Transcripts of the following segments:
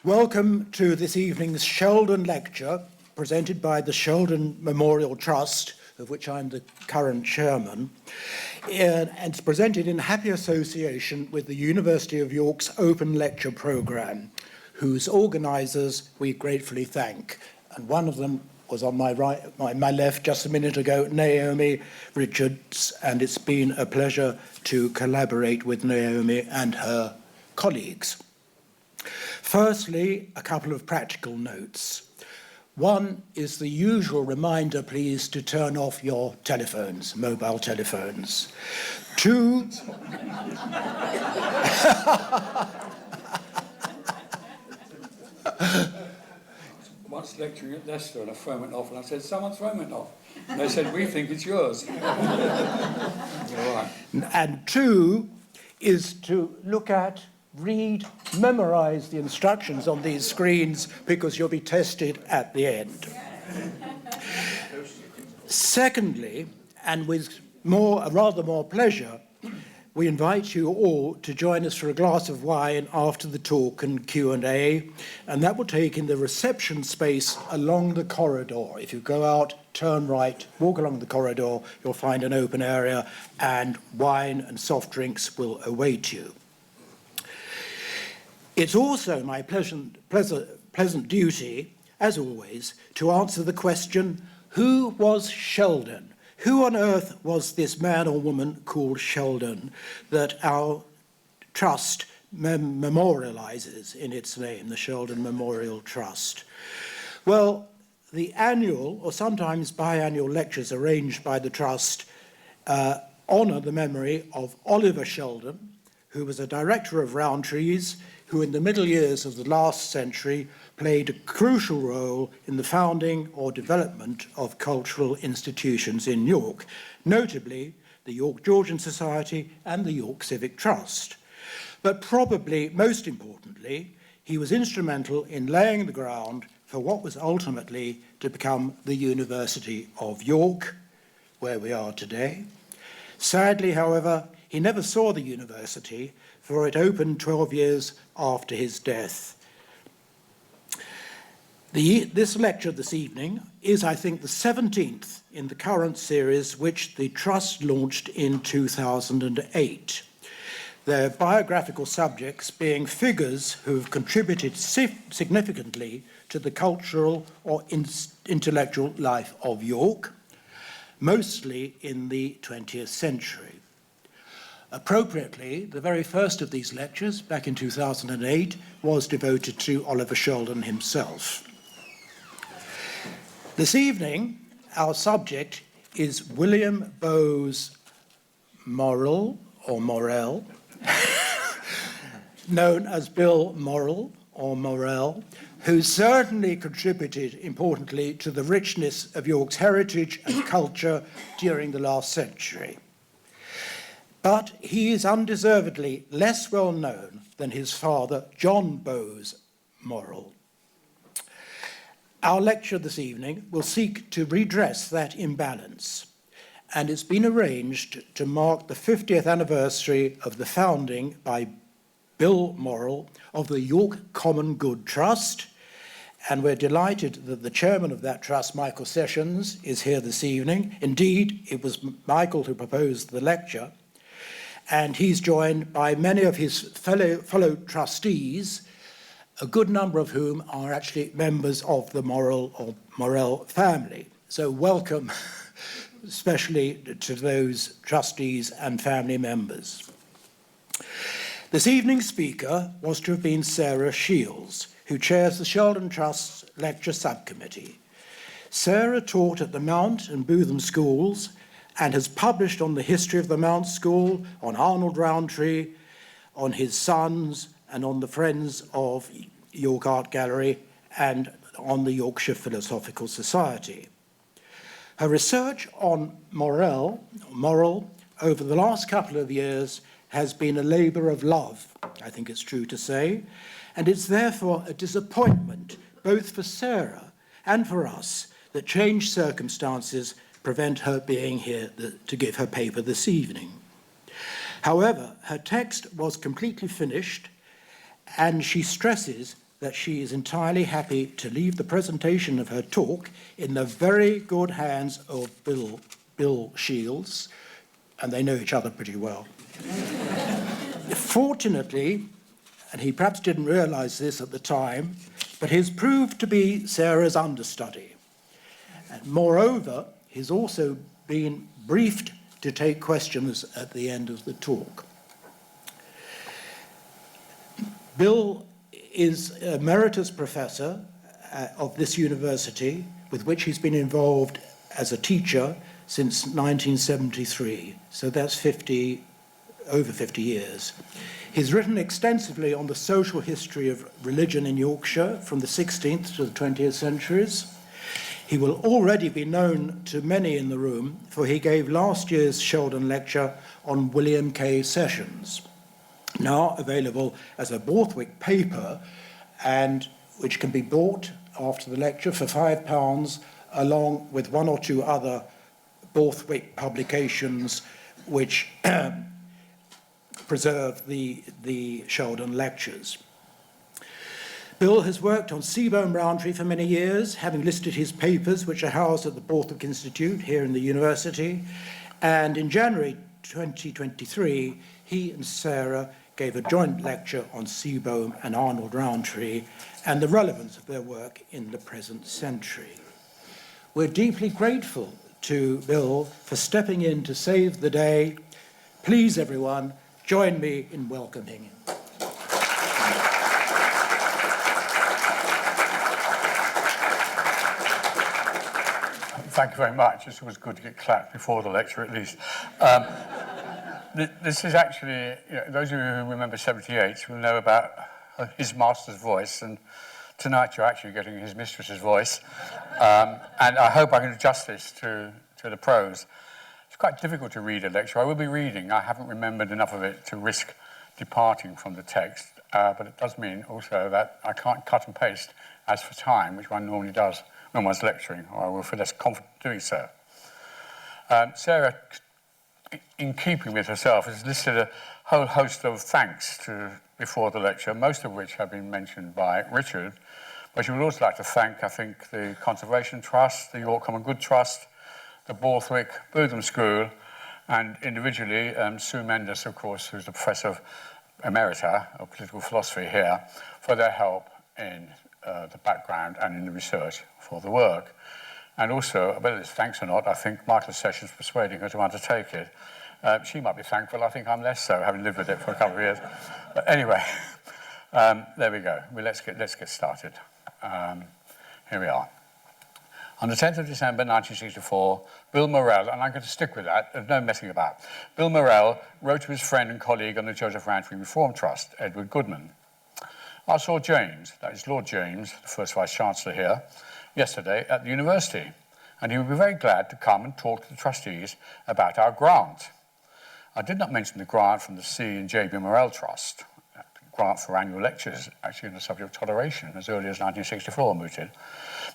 Welcome to this evening's Sheldon lecture, presented by the Sheldon Memorial Trust, of which I'm the current chairman, and it's presented in happy association with the University of York's Open Lecture Programme, whose organisers we gratefully thank. And one of them was on my left just a minute ago, Naomi Richards, and it's been a pleasure to collaborate with Naomi and her colleagues. Firstly, a couple of practical notes. One is the usual reminder, please, to turn off your telephones, mobile telephones. Two, Once lecturing at Leicester and a phone went off and I said, someone's phone went off. And they said, we think it's yours. All right. And two is to look at, read, memorize the instructions on these screens because you'll be tested at the end. Secondly, and with rather more pleasure, we invite you all to join us for a glass of wine after the talk and Q&A, and that will take in the reception space along the corridor. If you go out, turn right, walk along the corridor, you'll find an open area, and wine and soft drinks will await you. It's also my pleasant duty, as always, to answer the question, who was Sheldon? Who on earth was this man or woman called Sheldon that our trust memorializes in its name, the Sheldon Memorial Trust? Well, the annual, or sometimes biannual lectures arranged by the trust honour the memory of Oliver Sheldon, who was a director of Rowntree's, who in the middle years of the last century played a crucial role in the founding or development of cultural institutions in York, notably the York Georgian Society and the York Civic Trust. But probably most importantly, he was instrumental in laying the ground for what was ultimately to become the University of York, where we are today. Sadly, however, he never saw the university, for it opened 12 years after his death. This lecture this evening is, I think, the 17th in the current series which the Trust launched in 2008. Their biographical subjects being figures who have contributed significantly to the cultural or intellectual life of York, mostly in the 20th century. Appropriately, the very first of these lectures, back in 2008, was devoted to Oliver Sheldon himself. This evening, our subject is William Bowes Morrell, or Morrell, known as Bill Morrell, or Morrell, who certainly contributed importantly to the richness of York's heritage and culture during the last century. But he is undeservedly less well known than his father, John Bowes Morrell. Our lecture this evening will seek to redress that imbalance, and it's been arranged to mark the 50th anniversary of the founding by Bill Morrell of the York Common Good Trust, and we're delighted that the chairman of that trust, Michael Sessions, is here this evening. Indeed, it was Michael who proposed the lecture, and he's joined by many of his fellow trustees, a good number of whom are actually members of the Morrell family. So welcome, especially to those trustees and family members. This evening's speaker was to have been Sarah Shields, who chairs the Sheldon Trust's Lecture Subcommittee. Sarah taught at the Mount and Bootham schools and has published on the history of the Mount School, on Arnold Rowntree, on his sons, and on the Friends of York Art Gallery, and on the Yorkshire Philosophical Society. Her research on Morrell over the last couple of years has been a labour of love, I think it's true to say, and it's therefore a disappointment, both for Sarah and for us, that changed circumstances prevent her being here to give her paper this evening. However, her text was completely finished, and she stresses that she is entirely happy to leave the presentation of her talk in the very good hands of Bill Shields, and they know each other pretty well. Fortunately, and he perhaps didn't realise this at the time, but he's proved to be Sarah's understudy. And moreover, he's also been briefed to take questions at the end of the talk. Bill is an emeritus professor of this university, with which he's been involved as a teacher since 1973, so that's over 50 years. He's written extensively on the social history of religion in Yorkshire from the 16th to the 20th centuries. He will already be known to many in the room, for he gave last year's Sheldon lecture on William K. Sessions, now available as a Borthwick paper, and which can be bought after the lecture for £5, along with one or two other Borthwick publications which preserve the Sheldon lectures. Bill has worked on seaborne Roundtree for many years, having listed his papers, which are housed at the Borthwick Institute here in the university. And in January 2023, he and Sarah gave a joint lecture on Seabohm and Arnold Rowntree and the relevance of their work in the present century. We're deeply grateful to Bill for stepping in to save the day. Please, everyone, join me in welcoming him. Thank you very much. It's always good to get clapped before the lecture, at least. This is actually, those of you who remember 78 will know about his master's voice, and tonight you're actually getting his mistress's voice. And I hope I can do justice to the prose. It's quite difficult to read a lecture. I will be reading. I haven't remembered enough of it to risk departing from the text, but it does mean also that I can't cut and paste as for time, which one normally does when one's lecturing, or I will feel less confident doing so. Sarah, in keeping with herself, has listed a whole host of thanks before the lecture, most of which have been mentioned by Richard, but she would also like to thank, I think, the Conservation Trust, the York Common Good Trust, the Borthwick Bootham School, and individually Sue Mendes, of course, who's the Professor Emerita of Political Philosophy here, for their help in the background and in the research for the work. And also, whether it's thanks or not, I think Michael Sessions persuading her to undertake it. She might be thankful. I think I'm less so, having lived with it for a couple of years. But anyway, there we go. Well, let's get started. Here we are. On the 10th of December 1964, Bill Morrell, and I'm going to stick with that, there's no messing about. Bill Morrell wrote to his friend and colleague on the Joseph Rowntree Reform Trust, Edward Goodman. I saw James, that is Lord James, the first Vice-Chancellor here, yesterday at the university, and he would be very glad to come and talk to the trustees about our grant. I did not mention the grant from the C and J.B. Morrell Trust, grant for annual lectures, actually on the subject of toleration, as early as 1964 mooted,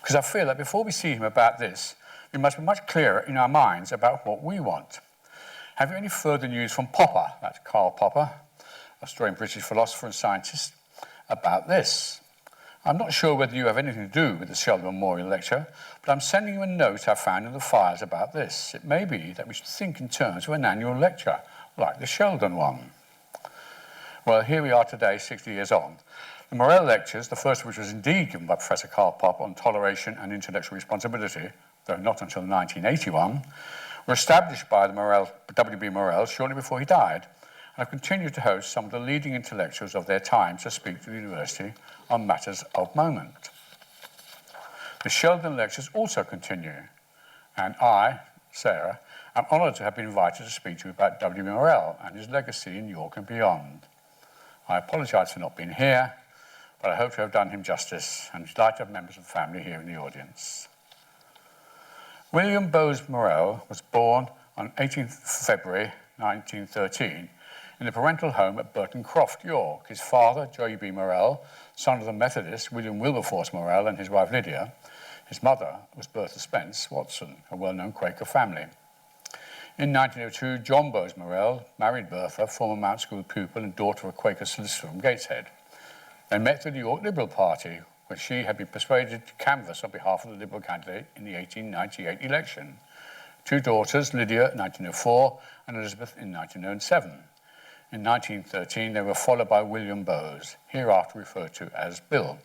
because I feel that before we see him about this, we must be much clearer in our minds about what we want. Have you any further news from Popper, that's Karl Popper, Australian British philosopher and scientist, about this? I'm not sure whether you have anything to do with the Sheldon Memorial Lecture, but I'm sending you a note I found in the files about this. It may be that we should think in terms of an annual lecture, like the Sheldon one. Well, here we are today, 60 years on. The Morrell Lectures, the first of which was indeed given by Professor Karl Popper on toleration and intellectual responsibility, though not until 1981, were established by the W.B. Morrell shortly before he died, and have continued to host some of the leading intellectuals of their time to speak to the university on matters of moment. The Sheldon Lectures also continue, and I, Sarah, am honoured to have been invited to speak to you about W.B. Morrell and his legacy in York and beyond. I apologise for not being here, but I hope to have done him justice, and delight to have members of the family here in the audience. William Bowes Morrell was born on 18th February 1913 in the parental home at Burton Croft, York. His father, J.B. Morrell, son of the Methodist William Wilberforce Morrell and his wife Lydia. His mother was Bertha Spence Watson, a well-known Quaker family. In 1902, John Bowes Morrell married Bertha, former Mount School pupil and daughter of a Quaker solicitor from Gateshead. They met through the York Liberal Party, where she had been persuaded to canvass on behalf of the Liberal candidate in the 1898 election. 2 daughters, Lydia in 1904 and Elizabeth in 1907. In 1913, they were followed by William Bowes, hereafter referred to as Bill,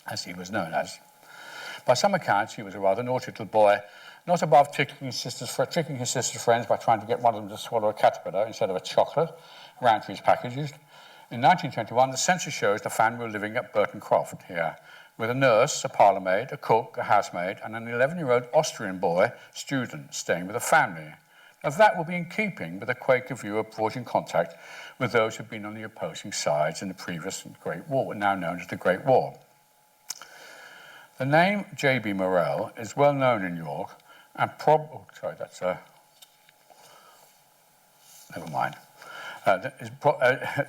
as he was known as. By some accounts, he was a rather naughty little boy, not above tricking his sister's friends by trying to get one of them to swallow a caterpillar instead of a chocolate, Rowntree's packages. In 1921, the census shows the family were living at Burton Croft here, with a nurse, a parlourmaid, a cook, a housemaid, and an 11-year-old Austrian boy, student, staying with the family. Now, that will be in keeping with a Quaker view of forging contact with those who had been on the opposing sides in the previous Great War, now known as the Great War. The name J.B. Morrell is well known in York, and never mind.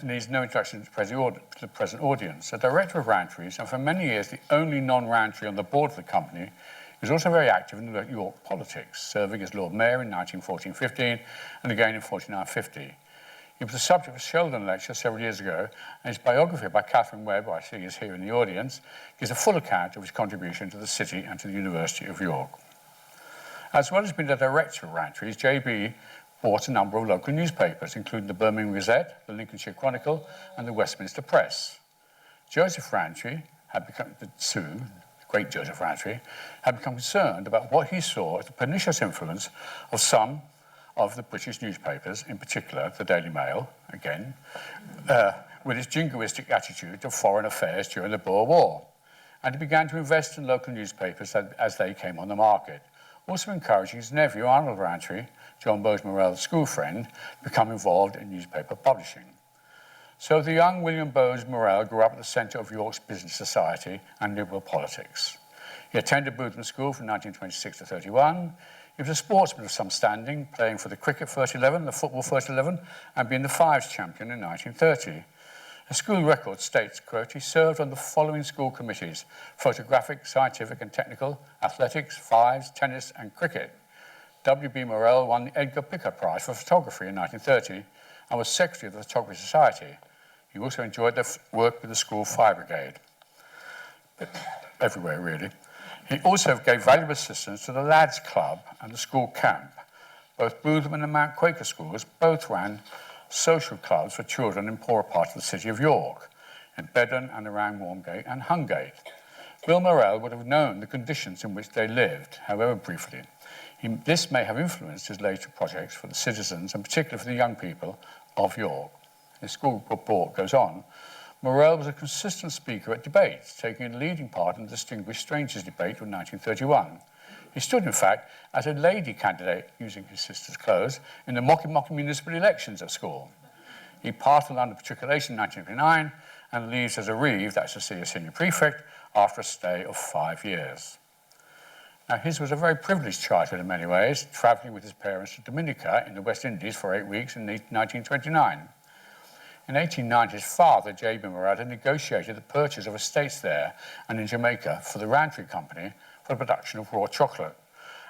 Needs no introduction to the present audience. The director of Rowntree's, and for many years the only non-Rowntree on the board of the company, he was also very active in the York politics, serving as Lord Mayor in 1914-15 and again in 49-50. He was the subject of a Sheldon lecture several years ago, and his biography by Catherine Webb, I see is here in the audience, gives a full account of his contribution to the city and to the University of York. As well as being the director of Rowntree's, J.B. bought a number of local newspapers, including the Birmingham Gazette, the Lincolnshire Chronicle, and the Westminster Press. Joseph Rowntree had become, the great Joseph Rowntree, had become concerned about what he saw as the pernicious influence of some of the British newspapers, in particular the Daily Mail, again, with its jingoistic attitude to foreign affairs during the Boer War. And he began to invest in local newspapers as they came on the market, also encouraging his nephew, Arnold Rowntree, John Bowes Morrell's school friend, to become involved in newspaper publishing. So the young William Bowes Morrell grew up at the centre of York's business society and liberal politics. He attended Bootham School from 1926 to 31. He was a sportsman of some standing, playing for the cricket first 11, the football first 11, and being the fives champion in 1930. The school record states, quote, he served on the following school committees: photographic, scientific and technical, athletics, fives, tennis and cricket. W.B. Morrell won the Edgar Pickard Prize for photography in 1930 and was secretary of the Photography Society. He also enjoyed the work with the school fire brigade. But everywhere, really. He also gave valuable assistance to the Lads Club and the school camp. Both Bootham and the Mount Quaker schools both ran social clubs for children in poorer parts of the city of York, in Bedden and around Wormgate and Hungate. Bill Morrell would have known the conditions in which they lived, however briefly. This may have influenced his later projects for the citizens, and particularly for the young people of York. His school report goes on. Morrell was a consistent speaker at debates, taking a leading part in the Distinguished Strangers debate of 1931. He stood, in fact, as a lady candidate, using his sister's clothes, in the mocking municipal elections at school. He passed the London Matriculation in 1929 and leaves as a reeve, that's to say a senior prefect, after a stay of 5 years. Now, his was a very privileged childhood in many ways, travelling with his parents to Dominica in the West Indies for 8 weeks in 1929. In 1890, his father, J.B. Morrell, had negotiated the purchase of estates there and in Jamaica for the Rowntree Company for the production of raw chocolate.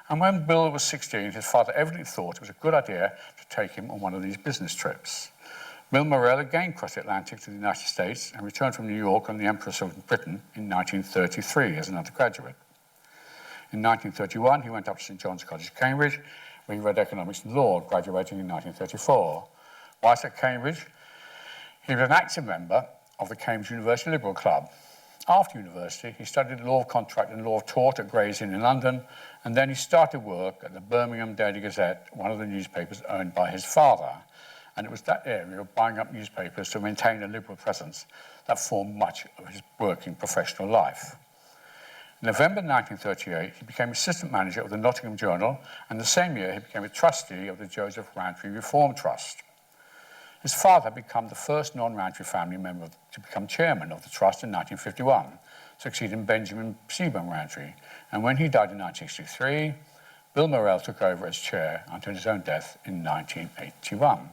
And when Bill was 16, his father evidently thought it was a good idea to take him on one of these business trips. Bill Morrell again crossed the Atlantic to the United States and returned from New York on the Empress of Britain in 1933 as an undergraduate. In 1931, he went up to St. John's College, Cambridge, where he read economics and law, graduating in 1934. Whilst at Cambridge, he was an active member of the Cambridge University Liberal Club. After university, he studied law of contract and law of tort at Gray's Inn in London, and then he started work at the Birmingham Daily Gazette, one of the newspapers owned by his father. And it was that area of buying up newspapers to maintain a liberal presence that formed much of his working professional life. In November 1938, he became assistant manager of the Nottingham Journal, and the same year he became a trustee of the Joseph Rowntree Reform Trust. His father had become the first non-Rowntree family member to become chairman of the trust in 1951, succeeding Benjamin Seaborn Rowntree. And when he died in 1963, Bill Morrell took over as chair until his own death in 1981.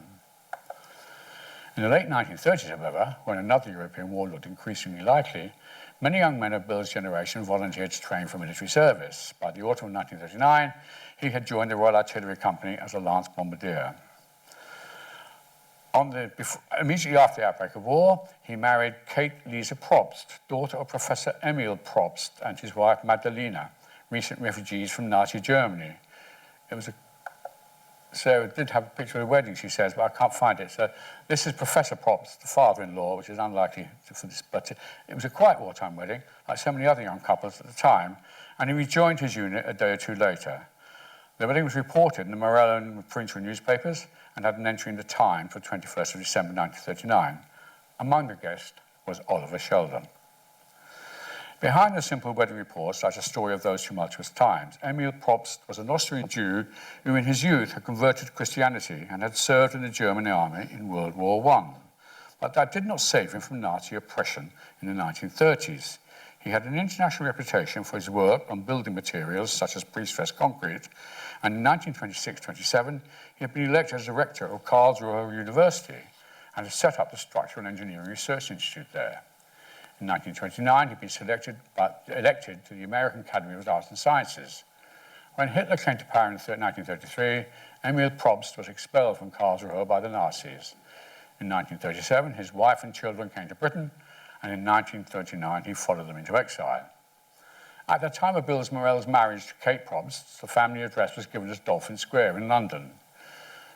In the late 1930s, however, when another European war looked increasingly likely, many young men of Bill's generation volunteered to train for military service. By the autumn of 1939, he had joined the Royal Artillery Company as a lance bombardier. Immediately after the outbreak of war, he married Kate Lisa Probst, daughter of Professor Emil Probst and his wife Magdalena, recent refugees from Nazi Germany. Sarah did have a picture of the wedding, she says, but I can't find it. So this is Professor Probst, the father-in-law, which is unlikely for this, but it was a quiet wartime wedding, like so many other young couples at the time, and he rejoined his unit a day or two later. The wedding was reported in the Morrell and provincial newspapers and had an entry in the Times for 21st of December 1939. Among the guests was Oliver Sheldon. Behind the simple wedding reports lies a story of those tumultuous times. Emil Probst was an Austrian Jew who in his youth had converted to Christianity and had served in the German army in World War I. But that did not save him from Nazi oppression in the 1930s. He had an international reputation for his work on building materials such as pre-stressed concrete, and in 1926-27 he had been elected as director of Karlsruhe University and had set up the Structural Engineering Research Institute there. In 1929, he'd been elected to the American Academy of Arts and Sciences. When Hitler came to power in 1933, Emil Probst was expelled from Karlsruhe by the Nazis. In 1937, his wife and children came to Britain, and in 1939, he followed them into exile. At the time of Bill Morrell's marriage to Kate Probst, the family address was given as Dolphin Square in London.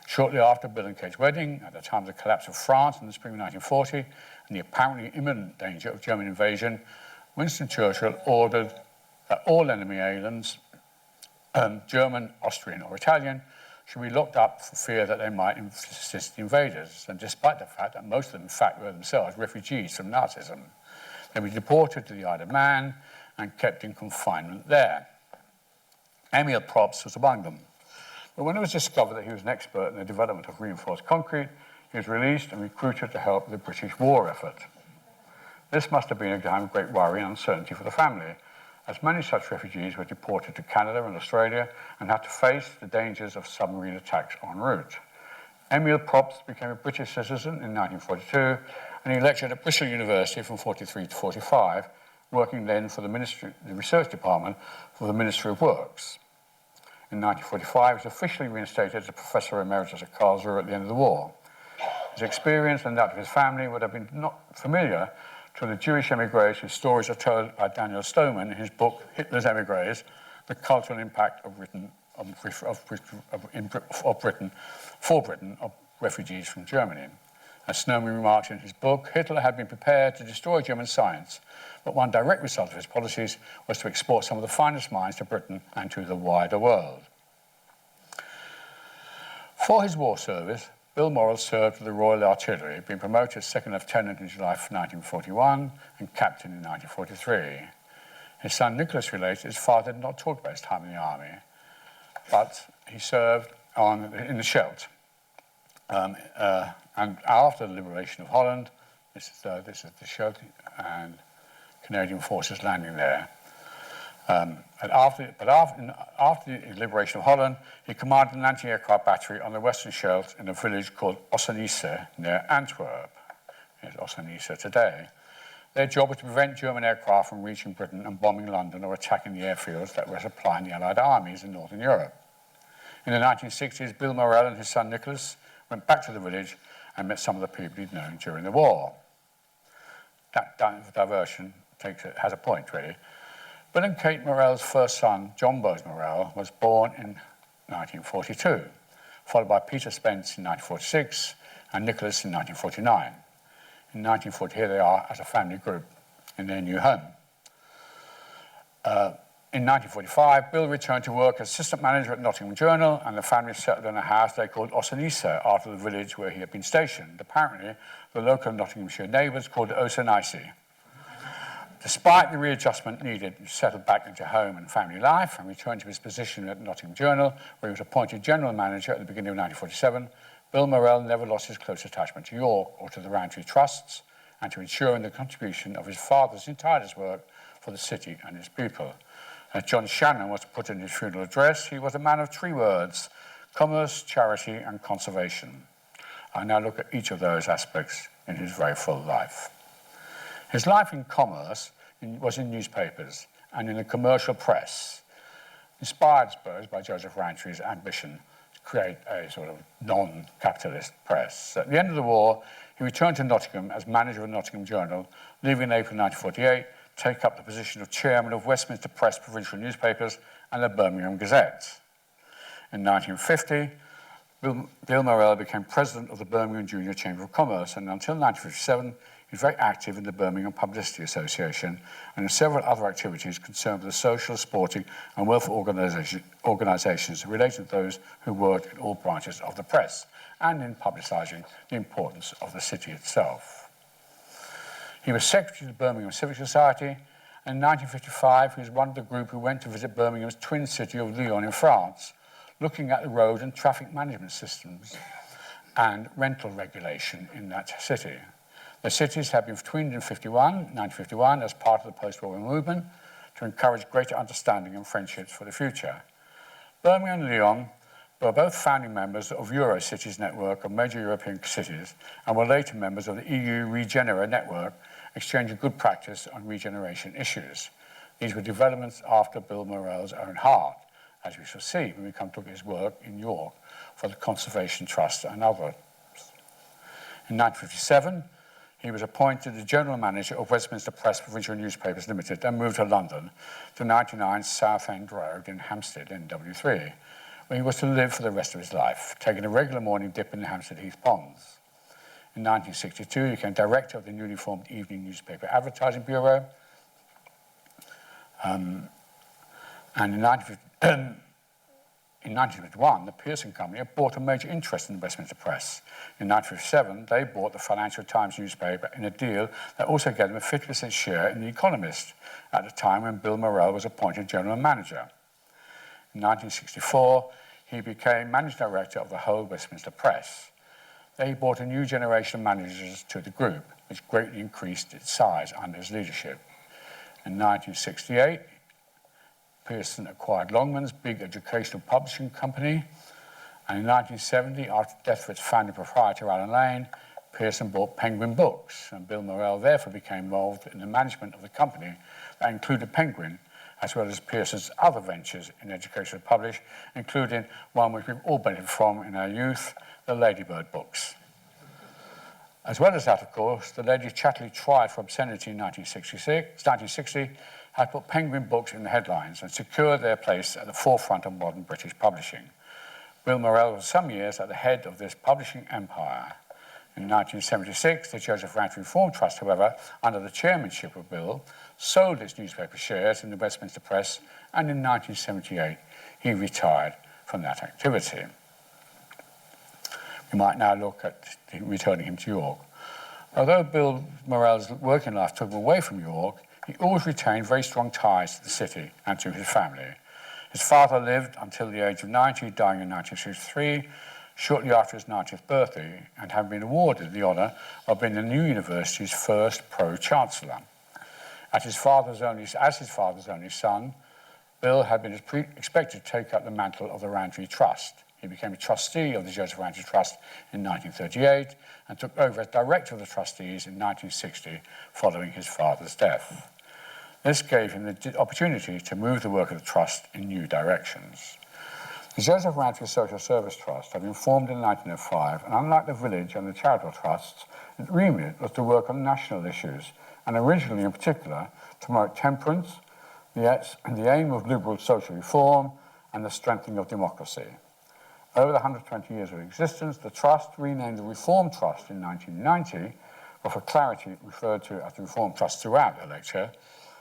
Shortly after Bill and Kate's wedding, at the time of the collapse of France in the spring of 1940, and the apparently imminent danger of German invasion, Winston Churchill ordered that all enemy aliens, German, Austrian or Italian, should be locked up for fear that they might assist the invaders. And despite the fact that most of them, in fact, were themselves refugees from Nazism, they were deported to the Isle of Man and kept in confinement there. Emil Probst was among them. But when it was discovered that he was an expert in the development of reinforced concrete, he was released and recruited to help the British war effort. This must have been a time of great worry and uncertainty for the family, as many such refugees were deported to Canada and Australia and had to face the dangers of submarine attacks en route. Emil Probst became a British citizen in 1942 and he lectured at Bristol University from 43 to 45, working then for the research department for the Ministry of Works. In 1945, he was officially reinstated as a professor emeritus at Karlsruhe at the end of the war. His experience and that of his family would have been not familiar to the Jewish emigres whose stories are told by Daniel Stoneman in his book, Hitler's Emigres, The Cultural Impact of Britain of Refugees from Germany. As Stoneman remarks in his book, Hitler had been prepared to destroy German science, but one direct result of his policies was to export some of the finest minds to Britain and to the wider world. For his war service, Bill Morrell served with the Royal Artillery, being promoted as second lieutenant in July 1941 and captain in 1943. His son Nicholas related his father did not talk about his time in the army, but he served in the Scheldt. And after the liberation of Holland, this is the Scheldt and Canadian forces landing there. After the liberation of Holland, he commanded an anti-aircraft battery on the Western Scheldt in a village called Ossenisse near Antwerp. Here's Ossenisse today. Their job was to prevent German aircraft from reaching Britain and bombing London or attacking the airfields that were supplying the Allied armies in Northern Europe. In the 1960s, Bill Morrell and his son Nicholas went back to the village and met some of the people he'd known during the war. That diversion has a point, really. Bill and Kate Morrell's first son, John Bowes Morrell, was born in 1942, followed by Peter Spence in 1946 and Nicholas in 1949. In 1940, here they are as a family group in their new home. In 1945, Bill returned to work as assistant manager at Nottingham Journal, and the family settled in a house they called Ossenisse after the village where he had been stationed. Apparently, the local Nottinghamshire neighbours called it Ossenisse. Despite the readjustment needed, he settled back into home and family life and returned to his position at Nottingham Journal, where he was appointed general manager at the beginning of 1947. Bill Morrell never lost his close attachment to York or to the Roundtree Trusts and to ensuring the contribution of his father's tireless work for the city and its people. As John Shannon was to put in his funeral address, he was a man of three words: commerce, charity, and conservation. I now look at each of those aspects in his very full life. His life in commerce was in newspapers and in the commercial press, inspired, I suppose, by Joseph Roundtree's ambition to create a sort of non-capitalist press. At the end of the war, he returned to Nottingham as manager of the Nottingham Journal, leaving in April 1948, take up the position of chairman of Westminster Press provincial newspapers and the Birmingham Gazette. In 1950, Bill Morrell became president of the Birmingham Junior Chamber of Commerce, and until 1957, he was very active in the Birmingham Publicity Association and in several other activities concerned with the social, sporting, and welfare organisations related to those who worked in all branches of the press, and in publicising the importance of the city itself. He was secretary of the Birmingham Civic Society, and in 1955 he was one of the group who went to visit Birmingham's twin city of Lyon in France, looking at the road and traffic management systems and rental regulation in that city. The cities had been twined in 1951 as part of the post-war movement to encourage greater understanding and friendships for the future. Birmingham and Lyon were both founding members of Eurocities network of major European cities and were later members of the EU Regenera network, exchanging good practice on regeneration issues. These were developments after Bill Morrell's own heart, as we shall see when we come to his work in York for the Conservation Trust and others. In 1957, he was appointed the general manager of Westminster Press Provincial Newspapers Limited and moved to London to 99 Southend Road in Hampstead, NW3, where he was to live for the rest of his life, taking a regular morning dip in the Hampstead Heath ponds. In 1962, he became director of the newly formed Evening Newspaper Advertising Bureau. And in 1951, the Pearson Company had bought a major interest in the Westminster Press. In 1957, they bought the Financial Times newspaper in a deal that also gave them a 50% share in The Economist, at the time when Bill Morrell was appointed general manager. In 1964, he became managing director of the whole Westminster Press. They brought a new generation of managers to the group, which greatly increased its size under his leadership. In 1968, Pearson acquired Longman's big educational publishing company, and in 1970, after the death of its founding proprietor, Alan Lane, Pearson bought Penguin Books, and Bill Morrell therefore became involved in the management of the company that included Penguin, as well as Pearson's other ventures in educational publish, including one which we've all benefited from in our youth, the Ladybird books. As well as that, of course, the Lady Chatterley trial for obscenity in 1960 had put Penguin Books in the headlines and secured their place at the forefront of modern British publishing. Bill Morrell was some years at the head of this publishing empire. In 1976, the Joseph Ranch Reform Trust, however, under the chairmanship of Bill, sold its newspaper shares in the Westminster Press, and in 1978, he retired from that activity. We might now look at returning him to York. Although Bill Morrell's working life took him away from York, he always retained very strong ties to the city and to his family. His father lived until the age of 90, dying in 1963, shortly after his 90th birthday, and had been awarded the honour of being the new university's first pro-chancellor. As his father's only son, Bill had been expected to take up the mantle of the Rantry Trust. He became a trustee of the Joseph Rantry Trust in 1938 and took over as director of the trustees in 1960 following his father's death. This gave him the opportunity to move the work of the trust in new directions. The Joseph Rantry Social Service Trust had been formed in 1905, and unlike the village and the charitable trusts, its remit was to work on national issues, and originally in particular to promote temperance, the aim of liberal social reform, and the strengthening of democracy. Over the 120 years of existence, the Trust, renamed the Reform Trust in 1990, or for clarity referred to as the Reform Trust throughout the lecture,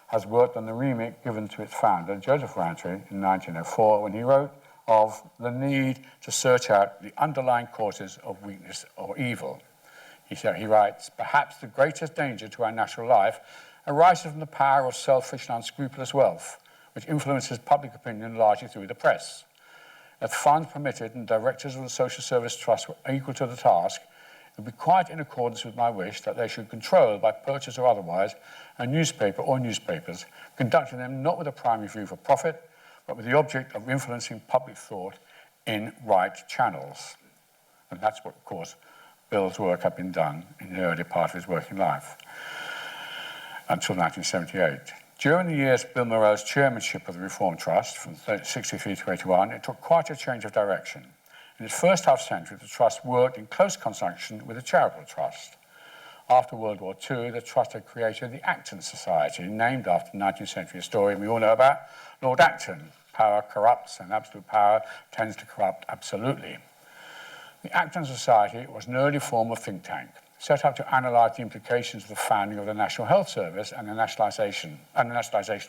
has worked on the remit given to its founder, Joseph Rantry, in 1904, when he wrote of the need to search out the underlying causes of weakness or evil. He writes, "Perhaps the greatest danger to our national life arises from the power of selfish and unscrupulous wealth, which influences public opinion largely through the press. If funds permitted and directors of the Social Service Trust were equal to the task, it would be quite in accordance with my wish that they should control, by purchase or otherwise, a newspaper or newspapers, conducting them not with a primary view for profit, but with the object of influencing public thought in right channels." And that's what, of course, Bill's work had been done in the early part of his working life, until 1978. During the years of Bill Morrell's chairmanship of the Reform Trust, from 1963 to 81, it took quite a change of direction. In In its first half-century, the Trust worked in close conjunction with the Charitable Trust. After World War II, the Trust had created the Acton Society, named after 19th century historian we all know about, Lord Acton. Power corrupts, and absolute power tends to corrupt absolutely. The Acton Society was an early form of think tank, set up to analyse the implications of the founding of the National Health Service and the nationalisation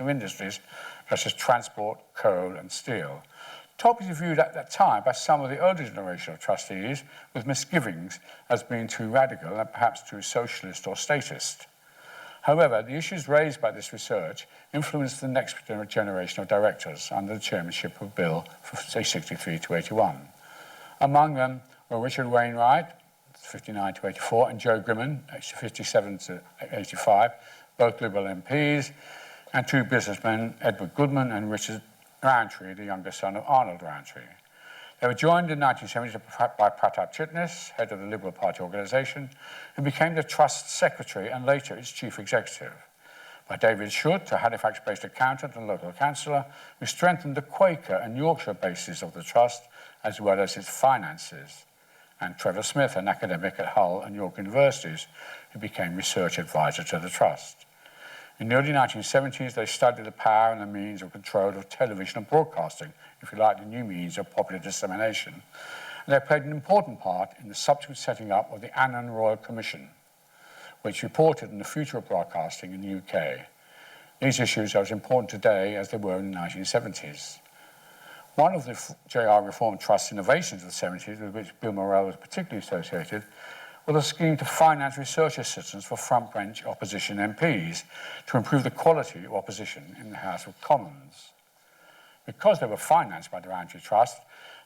of industries such as transport, coal and steel. Topics viewed at that time by some of the older generation of trustees with misgivings as being too radical and perhaps too socialist or statist. However, the issues raised by this research influenced the next generation of directors under the chairmanship of Bill from 63 to 81. Among them were Richard Wainwright, 59 to 84, and Joe Grimman, 57 to 85, both Liberal MPs, and two businessmen, Edward Goodman and Richard Rowntree, the younger son of Arnold Rowntree. They were joined in 1970 by Pratap Chitnis, head of the Liberal Party organisation, who became the Trust's secretary and later its chief executive, by David Schutt, a Halifax-based accountant and local councillor, who strengthened the Quaker and Yorkshire bases of the Trust, as well as its finances, and Trevor Smith, an academic at Hull and York universities, who became research advisor to the Trust. In the early 1970s, they studied the power and the means of control of television and broadcasting, if you like, the new means of popular dissemination. And they played an important part in the subsequent setting up of the Annan Royal Commission, which reported on the future of broadcasting in the UK. These issues are as important today as they were in the 1970s. One of the JR Reform Trust's innovations of the 70s, with which Bill Morrell was particularly associated, was a scheme to finance research assistance for front-bench opposition MPs to improve the quality of opposition in the House of Commons. Because they were financed by the Rowntree Trust,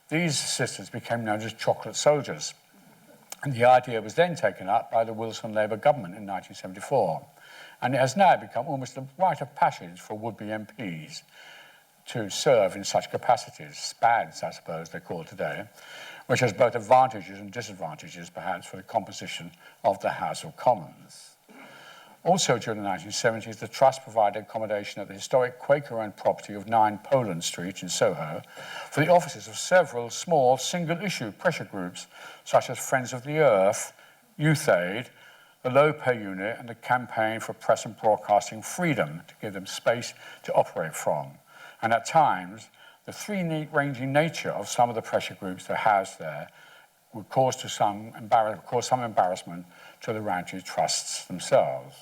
these assistants became known as chocolate soldiers. And the idea was then taken up by the Wilson Labour government in 1974. And it has now become almost a rite of passage for would-be MPs to serve in such capacities, SPADs, I suppose they're called today, which has both advantages and disadvantages, perhaps, for the composition of the House of Commons. Also, during the 1970s, the Trust provided accommodation at the historic Quaker-owned property of 9 Poland Street in Soho for the offices of several small single-issue pressure groups, such as Friends of the Earth, Youth Aid, the Low Pay Unit, and the Campaign for Press and Broadcasting Freedom, to give them space to operate from. And at times, the free-ranging nature of some of the pressure groups that are housed there would cause some embarrassment to the Rowntree Trusts themselves.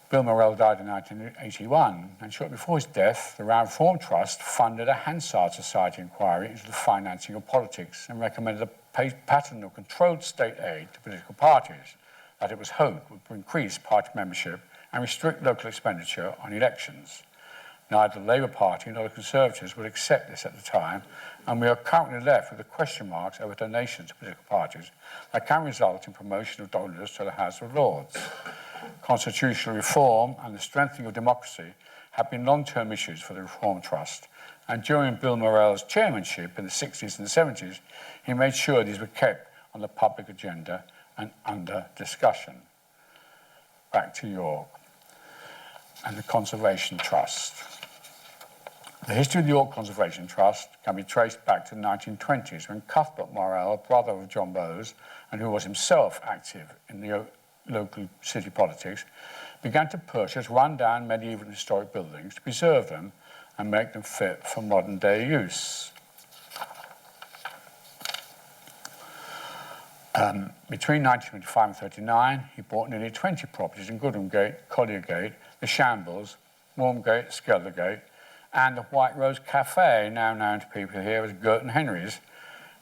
Bill Morrell died in 1981, and shortly before his death, the Round Reform Trust funded a Hansard Society inquiry into the financing of politics and recommended a pattern of controlled state aid to political parties that it was hoped would increase party membership and restrict local expenditure on elections. Neither the Labour Party nor the Conservatives would accept this at the time, and we are currently left with the question marks over donations to political parties that can result in promotion of donors to the House of Lords. Constitutional reform and the strengthening of democracy have been long-term issues for the Reform Trust, and during Bill Morrell's chairmanship in the 60s and 70s, he made sure these were kept on the public agenda and under discussion. Back to York and the Conservation Trust. The history of the York Conservation Trust can be traced back to the 1920s, when Cuthbert Morrell, brother of John Bowes, and who was himself active in the local city politics, began to purchase run-down medieval and historic buildings to preserve them and make them fit for modern-day use. Between 1925 and 1939, he bought nearly 20 properties in Goodhamgate, Colliergate, the Shambles, Wormgate, Skeldergate, and the White Rose Cafe, now known to people here as Girton Henry's,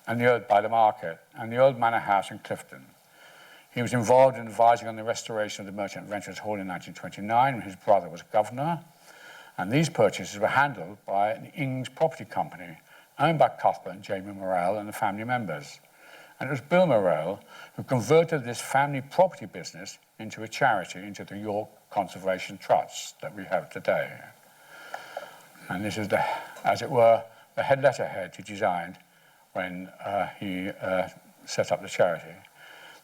and the Old by the Market, and the Old Manor House in Clifton. He was involved in advising on the restoration of the Merchant Adventurers Hall in 1929, when his brother was governor, and these purchases were handled by the Ings Property Company, owned by Cuthbert and Jamie Morrell and the family members. And it was Bill Morrell who converted this family property business into a charity, into the York Conservation Trust that we have today. And this is, as it were, the letterhead he designed when he set up the charity.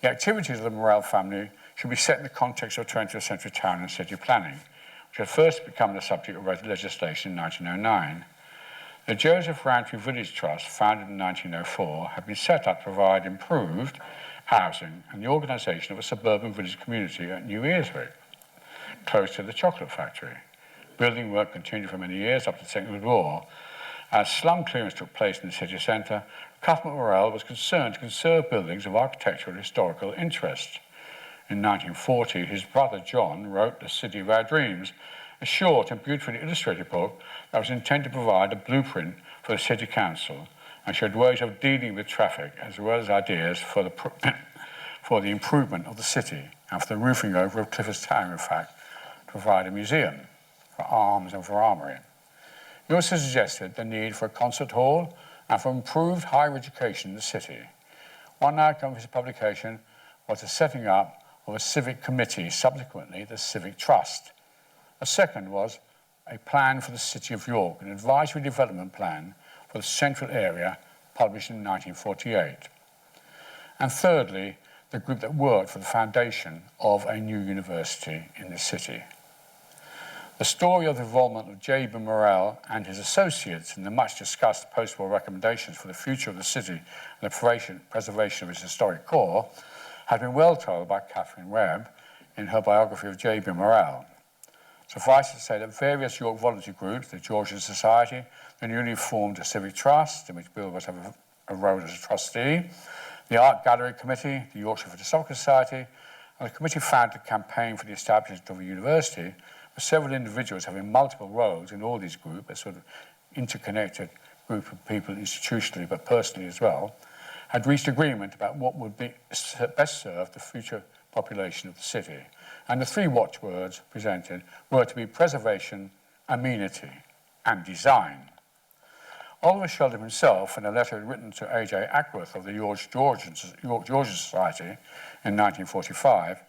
The activities of the Morrell family should be set in the context of 20th century town and city planning, which had first become the subject of legislation in 1909. The Joseph Rowntree Village Trust, founded in 1904, had been set up to provide improved housing and the organisation of a suburban village community at New Earswick, close to the chocolate factory. Building work continued for many years up to the Second World War. As slum clearance took place in the city centre, Cuthbert Morrell was concerned to conserve buildings of architectural and historical interest. In 1940, his brother John wrote The City of Our Dreams, a short and beautifully illustrated book that was intended to provide a blueprint for the city council and showed ways of dealing with traffic as well as ideas for the improvement of the city and for the roofing over of Clifford's Tower, in fact, to provide a museum for arms and for armoury. He also suggested the need for a concert hall and for improved higher education in the city. One outcome of his publication was the setting up of a civic committee, subsequently the Civic Trust. A second was a plan for the City of York, an advisory development plan for the central area, published in 1948. And thirdly, the group that worked for the foundation of a new university in the city. The story of the involvement of J.B. Morrell and his associates in the much-discussed post-war recommendations for the future of the city and the preservation of its historic core has been well told by Catherine Webb in her biography of J.B. Morrell. Suffice it to say that various York voluntary groups, the Georgian Society, the newly formed Civic Trust, in which Bill was have a role as a trustee, the Art Gallery Committee, the Yorkshire Philosophical Society, and the committee founded a campaign for the establishment of a university, with several individuals having multiple roles in all these groups, a sort of interconnected group of people institutionally but personally as well, had reached agreement about what would be best serve the future population of the city. And the three watchwords presented were to be preservation, amenity, and design. Oliver Sheldon himself, in a letter written to A.J. Ackworth of the York Georgian Society in 1945,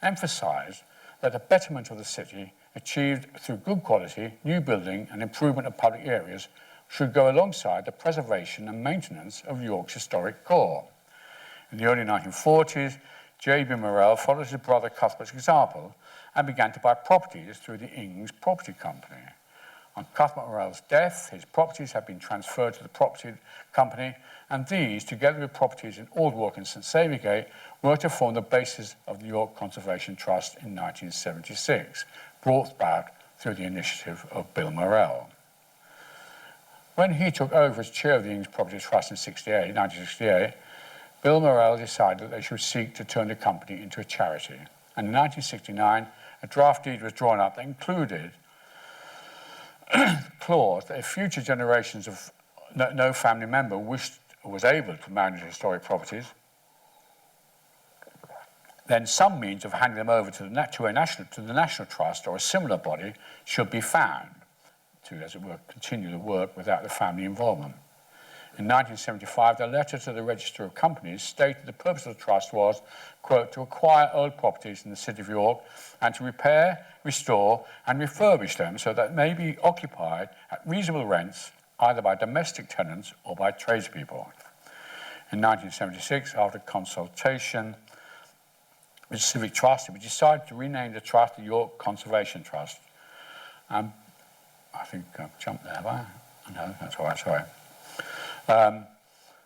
emphasised that the betterment of the city, achieved through good quality, new building and improvement of public areas, should go alongside the preservation and maintenance of York's historic core. In the early 1940s, J.B. Morrell followed his brother Cuthbert's example and began to buy properties through the Ings Property Company. On Cuthbert Morrell's death, his properties had been transferred to the property company, and these, together with properties in Aldwark and St Saviour, were to form the basis of the York Conservation Trust in 1976, brought about through the initiative of Bill Morrell. When he took over as chair of the Ings Property Trust in 1968, Bill Morrell decided that they should seek to turn the company into a charity. And in 1969, a draft deed was drawn up that included a clause that if future generations of no family member wished or was able to manage historic properties, then some means of handing them over to the National Trust or a similar body should be found to, as it were, continue the work without the family involvement. In 1975, the letter to the Register of Companies stated the purpose of the trust was, quote, to acquire old properties in the City of York and to repair, restore and refurbish them so that they may be occupied at reasonable rents either by domestic tenants or by tradespeople. In 1976, after consultation with the Civic Trust, it was decided to rename the trust the York Conservation Trust. I think I've jumped there, have I? No, that's all right, sorry.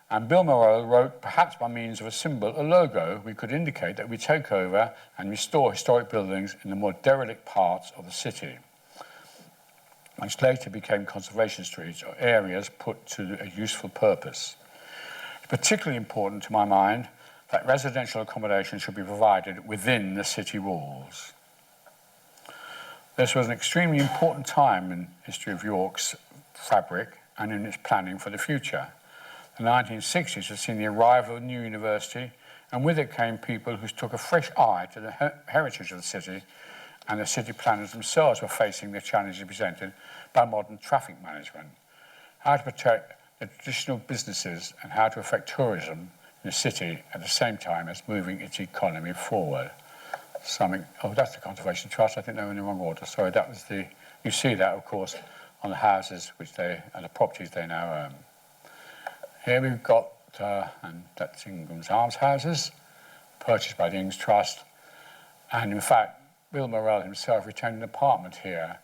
And Bill Morrell wrote, perhaps by means of a symbol, a logo, we could indicate that we take over and restore historic buildings in the more derelict parts of the city, which later became conservation streets or areas put to a useful purpose. It's particularly important to my mind that residential accommodation should be provided within the city walls. This was an extremely important time in the history of York's fabric and in its planning for the future. The 1960s had seen the arrival of a new university, and with it came people who took a fresh eye to the heritage of the city, and the city planners themselves were facing the challenges presented by modern traffic management, how to protect the traditional businesses and how to affect tourism in the city at the same time as moving its economy forward. Oh, that's the Conservation Trust. I think they were in the wrong order. Sorry, that was you see that, of course, on the houses and the properties they now own. Here we've got, and that's Ingram's Almshouses, purchased by the Ings Trust. And in fact, Bill Morrell himself retained an apartment here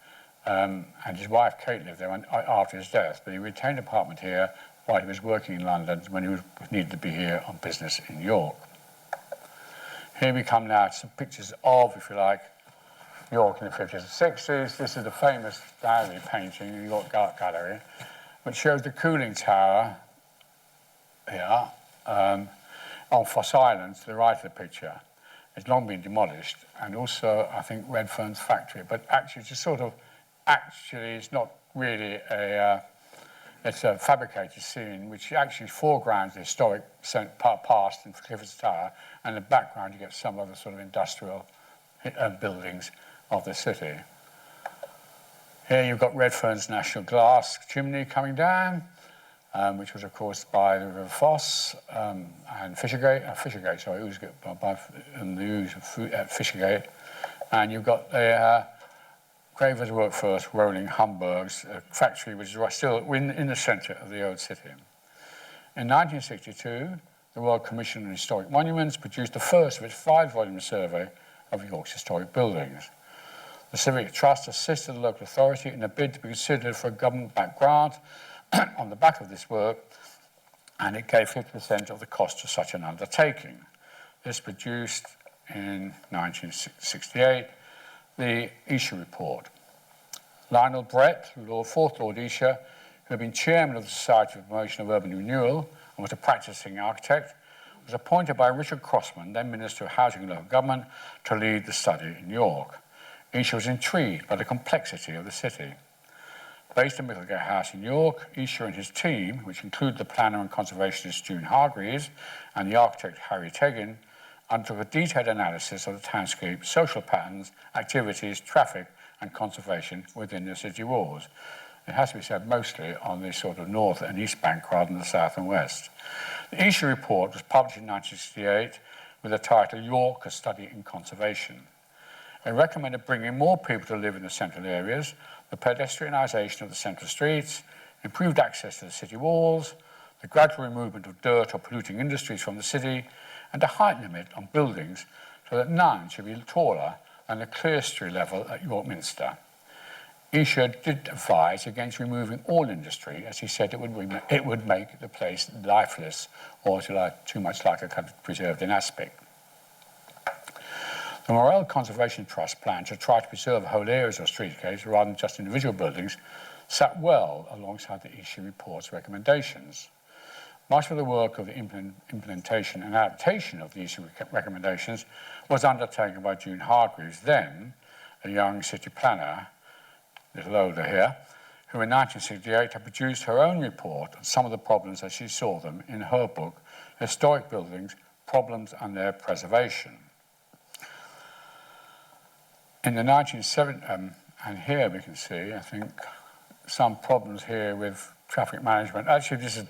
and his wife Kate lived there after his death, but he retained an apartment here while he was working in London when he needed to be here on business in York. Here we come now to some pictures of, if you like, York in the 50s and 60s. This is the famous gallery painting, the York Art Gallery, which shows the cooling tower here on Foss Island to the right of the picture. It's long been demolished, and also, I think, Redfern's factory. But actually, it's not really it's a fabricated scene, which actually foregrounds the historic past in Clifford's Tower, and in the background you get some other sort of industrial buildings of the city. Here you've got Redfern's National Glass chimney coming down, which was, of course, by the River Foss and Fishergate. Fishergate. And you've got the Gravers Workforce rolling Hamburg's factory, which is still in the centre of the old city. In 1962, the Royal Commission on Historic Monuments produced the first of its 5-volume survey of York's historic buildings. The Civic Trust assisted the local authority in a bid to be considered for a government-backed grant on the back of this work, and it gave 50% of the cost of such an undertaking. This produced, in 1968, the Esher Report. Lionel Brett, fourth Lord Esher, who had been chairman of the Society for Promotion of Urban Renewal and was a practicing architect, was appointed by Richard Crossman, then Minister of Housing and Local Government, to lead the study in York. Esher was intrigued by the complexity of the city. Based in Micklegate House in York, Esher and his team, which include the planner and conservationist June Hargreaves and the architect Harry Tegan, undertook a detailed analysis of the townscape, social patterns, activities, traffic and conservation within the city walls. It has to be said mostly on the sort of north and east bank rather than the south and west. The Esher Report was published in 1968 with the title York, a Study in Conservation. It recommended bringing more people to live in the central areas, the pedestrianisation of the central streets, improved access to the city walls, the gradual removal of dirt or polluting industries from the city, and a height limit on buildings so that none should be taller than the clerestory level at York Minster. Esher did advise against removing all industry, as he said it would make the place lifeless or too much like a kind of preserved in aspect. The Morrell Conservation Trust plan to try to preserve whole areas or streetscapes rather than just individual buildings sat well alongside the Esher Report's recommendations. Much of the work of the implementation and adaptation of the Esher recommendations was undertaken by June Hargreaves, then a young city planner, a little older here, who in 1968 had produced her own report on some of the problems as she saw them in her book, Historic Buildings, Problems and Their Preservation. In the 1970s, and here we can see, I think, some problems here with traffic management. Actually, this is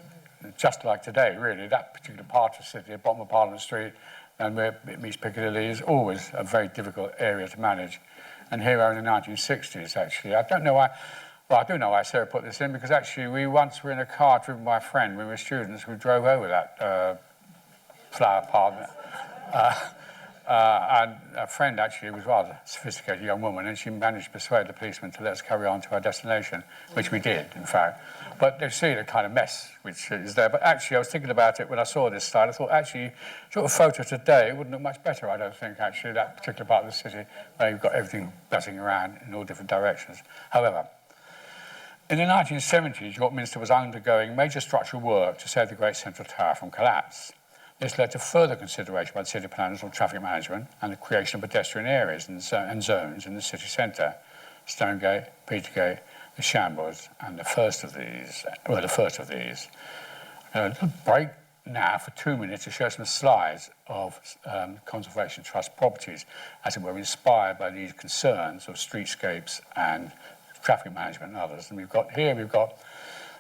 just like today, really. That particular part of the city, the bottom of Parliament Street, and where it meets Piccadilly, is always a very difficult area to manage. And here we are in the 1960s, actually. I don't know why, well, I do know why Sarah put this in, because actually we once were in a car driven by a friend when we were students who drove over that flower park. And a friend actually was a rather sophisticated young woman, and she managed to persuade the policeman to let us carry on to our destination, which we did, in fact. But they see the kind of mess which is there. But actually, I was thinking about it when I saw this slide. I thought, actually, sort of photo today wouldn't look much better, I don't think, actually, that particular part of the city where you've got everything buzzing around in all different directions. However, in the 1970s, York Minster was undergoing major structural work to save the Great Central Tower from collapse. This led to further consideration by the city planners on traffic management and the creation of pedestrian areas and zones in the city centre, Stonegate, Petergate, the Shambles, and the first of these. A little break now for 2 minutes to show some slides of Conservation Trust properties, as it were, inspired by these concerns of streetscapes and traffic management and others. And we've got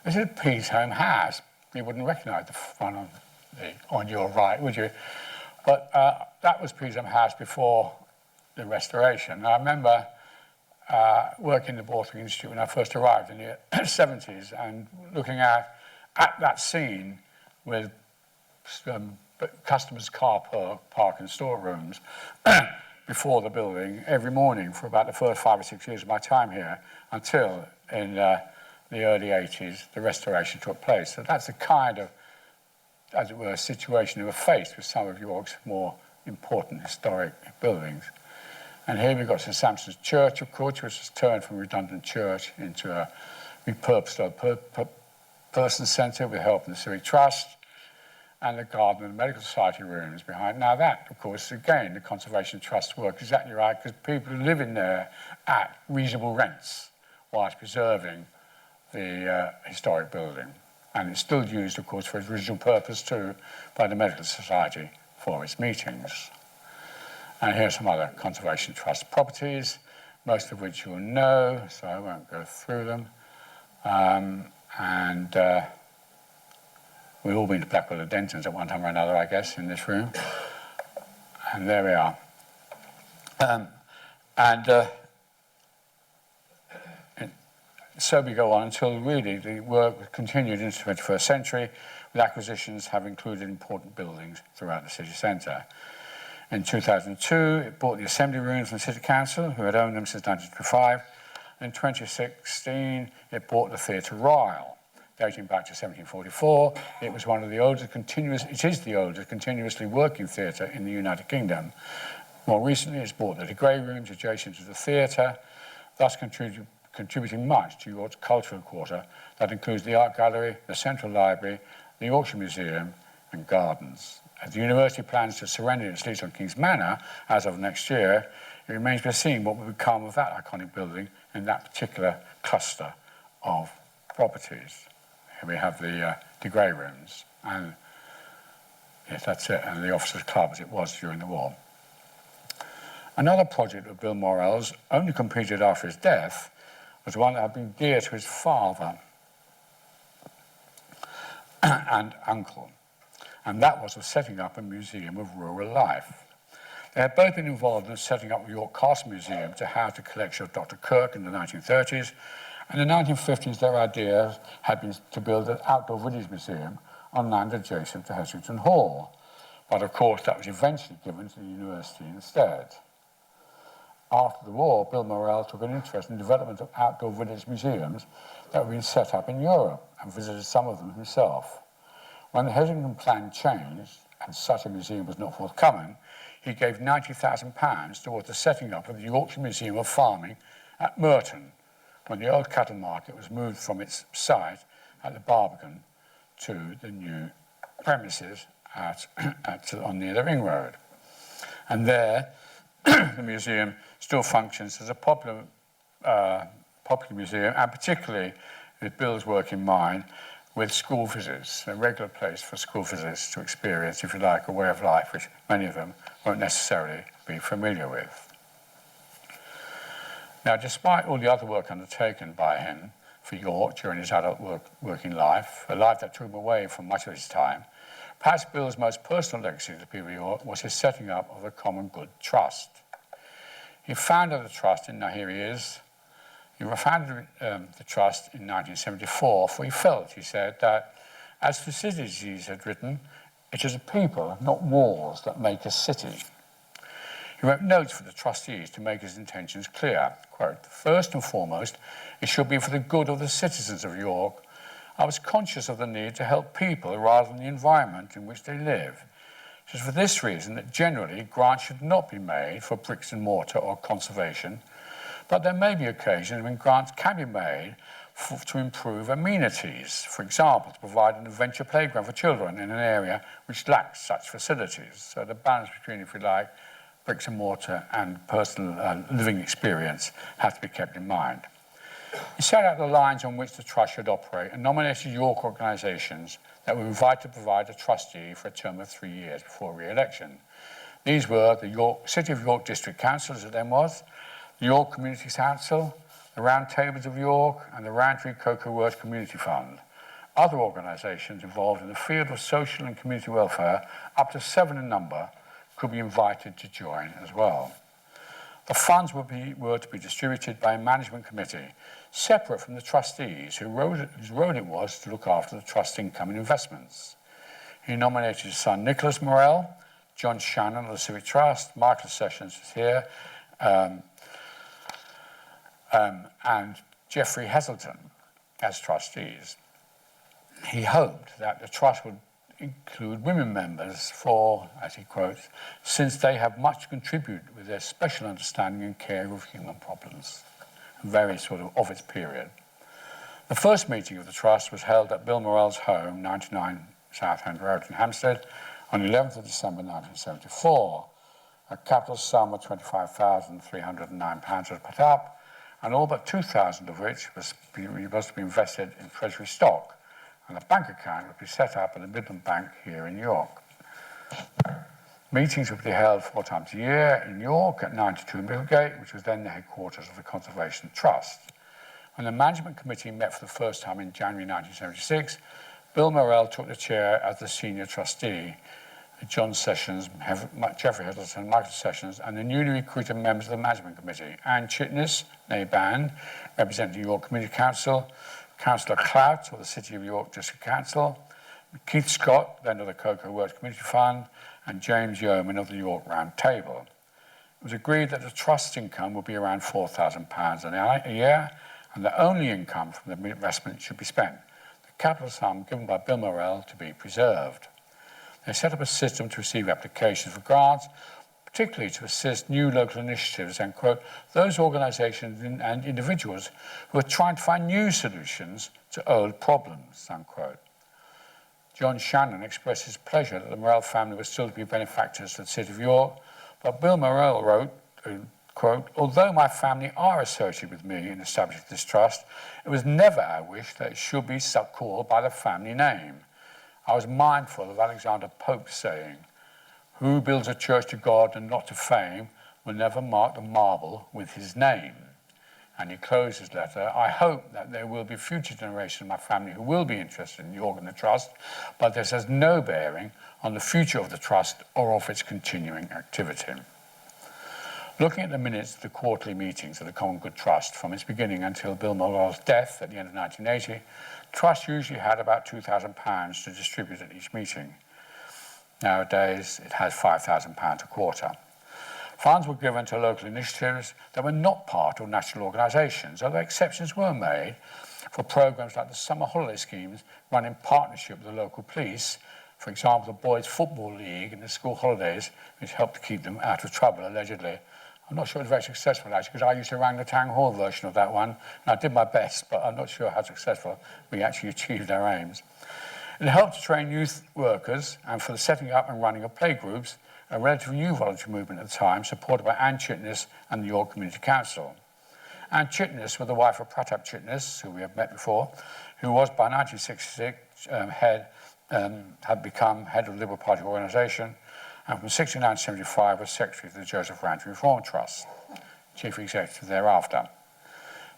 this is Peasholm House. You wouldn't recognise the one on your right, would you? But that was Peasholm House before the restoration. Now, I remember working in the Borthwick Institute when I first arrived in the 70s and looking at that scene with customers' car park and storerooms before the building every morning for about the first 5 or 6 years of my time here, until in the early 80s, the restoration took place. So that's the kind of, as it were, situation we were faced with some of York's more important historic buildings. And here we've got St Sampson's Church, of course, which was turned from a redundant church into a repurposed person centre with help from the Civic Trust, and the garden and the Medical Society rooms behind. Now that, of course, again, the Conservation Trust work exactly right, because people live in there at reasonable rents whilst preserving the historic building. And it's still used, of course, for its original purpose too by the Medical Society for its meetings. And here's some other Conservation Trust properties, most of which you'll know, so I won't go through them. We've all been to Blackwell or Dentons at one time or another, I guess, in this room. And there we are. So we go on until really the work continued into the 21st century, with acquisitions have included important buildings throughout the city centre. In 2002, it bought the Assembly Rooms from the City Council, who had owned them since 1925. In 2016, it bought the Theatre Royal, dating back to 1744. It was one of the oldest the oldest continuously working theatre in the United Kingdom. More recently, it's bought the Grey Rooms adjacent to the theatre, thus contributing much to York's cultural quarter that includes the Art Gallery, the Central Library, the Yorkshire Museum and Gardens. As the university plans to surrender its lease on King's Manor as of next year, it remains to be seen what will become of that iconic building in that particular cluster of properties. Here we have the Grey Rooms, and yes, that's it, and the Officers' Club as it was during the war. Another project of Bill Morrell's, only completed after his death, was one that had been dear to his father and uncle, and that was of setting up a museum of rural life. They had both been involved in setting up the York Castle Museum to house the collection of Dr. Kirk in the 1930s, and in the 1950s their idea had been to build an outdoor village museum on land adjacent to Hessington Hall, but of course that was eventually given to the university instead. After the war, Bill Morrell took an interest in the development of outdoor village museums that were being set up in Europe and visited some of them himself. When the Hessington plan changed and such a museum was not forthcoming, he gave £90,000 towards the setting up of the Yorkshire Museum of Farming at Merton, when the old cattle market was moved from its site at the Barbican to the new premises on near the Ring Road. And there, the museum still functions as a popular museum, and particularly with Bill's work in mind, with school visits, a regular place for school visits to experience, if you like, a way of life which many of them won't necessarily be familiar with. Now, despite all the other work undertaken by him for York during his adult working life, a life that took him away from much of his time, perhaps Bill's most personal legacy to the people of York was his setting up of the Common Good Trust. He founded the trust, and now here he is. He founded the trust in 1974, for he felt, he said, that, as Thucydides had written, it is a people, not walls, that make a city. He wrote notes for the trustees to make his intentions clear. Quote, first and foremost, it should be for the good of the citizens of York. I was conscious of the need to help people rather than the environment in which they live. It is for this reason that generally grants should not be made for bricks and mortar or conservation, but there may be occasions when grants can be made to improve amenities. For example, to provide an adventure playground for children in an area which lacks such facilities. So the balance between, if you like, bricks and mortar and personal living experience has to be kept in mind. He set out the lines on which the trust should operate and nominated York organisations that were invited to provide a trustee for a term of 3 years before re-election. These were the City of York District Council, as it then was, the York Community Council, the Round Tables of York, and the Roundtree Cocoa Works Community Fund. Other organisations involved in the field of social and community welfare, up to 7 in number, could be invited to join as well. The funds were to be distributed by a management committee, separate from the trustees, whose role it was to look after the trust income and investments. He nominated his son Nicholas Morrell John Shannon of the Civic Trust, Michael Sessions is here, and Geoffrey Heselton as trustees. He hoped that the trust would include women members for, as he quotes, since they have much to contribute with their special understanding and care of human problems, very sort of its period. The first meeting of the trust was held at Bill Morrell's home, 99 Southend Road in Hampstead, on the 11th of December 1974. A capital sum of £25,309 was put up, and all but 2,000 of which was to be invested in treasury stock, and a bank account would be set up at the Midland Bank here in York. Meetings would be held 4 times a year in York at 92 Middlegate, which was then the headquarters of the Conservation Trust. When the management committee met for the first time in January 1976, Bill Morrell took the chair as the senior trustee. John Sessions, Geoffrey Heselton, Michael Sessions, and the newly recruited members of the management committee, Anne Chitness, née Band, representing York Community Council, Councillor Clout of the City of York District Council, Keith Scott, then of the Cocoa Works Community Fund, and James Yeoman of the York Round Table. It was agreed that the trust income would be around £4,000 a year, and the only income from the investment should be spent, the capital sum given by Bill Morrell, to be preserved. They set up a system to receive applications for grants, particularly to assist new local initiatives and, quote, those organisations and individuals who are trying to find new solutions to old problems, unquote. John Shannon expressed his pleasure that the Morrell family was still to be benefactors to the City of York, but Bill Morrell wrote, quote, although my family are associated with me in establishing this trust, it was never our wish that it should be called by the family name. I was mindful of Alexander Pope's saying, who builds a church to God and not to fame will never mark the marble with his name. And he closed his letter, I hope that there will be future generations of my family who will be interested in York and the trust, but this has no bearing on the future of the trust or of its continuing activity. Looking at the minutes of the quarterly meetings of the Common Good Trust from its beginning until Bill Morrell's death at the end of 1980, the Trust usually had about £2,000 to distribute at each meeting. Nowadays, it has £5,000 a quarter. Funds were given to local initiatives that were not part of national organisations, although exceptions were made for programmes like the summer holiday schemes run in partnership with the local police, for example, the Boys Football League and the school holidays, which helped to keep them out of trouble, allegedly. I'm not sure it was very successful, actually, because I used to run the town hall version of that one, and I did my best, but I'm not sure how successful we actually achieved our aims. It helped to train youth workers, and for the setting up and running of playgroups, a relatively new voluntary movement at the time, supported by Anne Chitness and the York Community Council. Anne Chitness was the wife of Pratap Chitness, who we have met before, who was by 1966 had become head of the Liberal Party organisation, and from 1969 to 1975 was secretary of the Joseph Ranton Reform Trust, chief executive thereafter.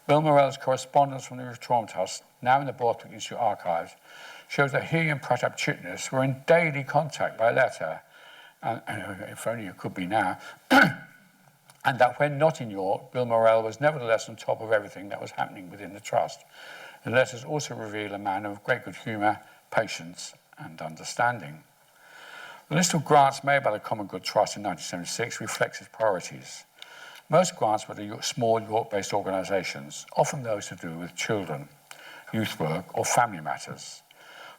Bill Morrell's correspondence from the Reform Trust, now in the Borthwick Institute archives, shows that he and Pratap Chitness were in daily contact by letter, and if only it could be now, and that when not in York, Bill Morrell was nevertheless on top of everything that was happening within the Trust. The letters also reveal a man of great good humour, patience, and understanding. The list of grants made by the Common Good Trust in 1976 reflects its priorities. Most grants were to small York-based organisations, often those to do with children, youth work, or family matters.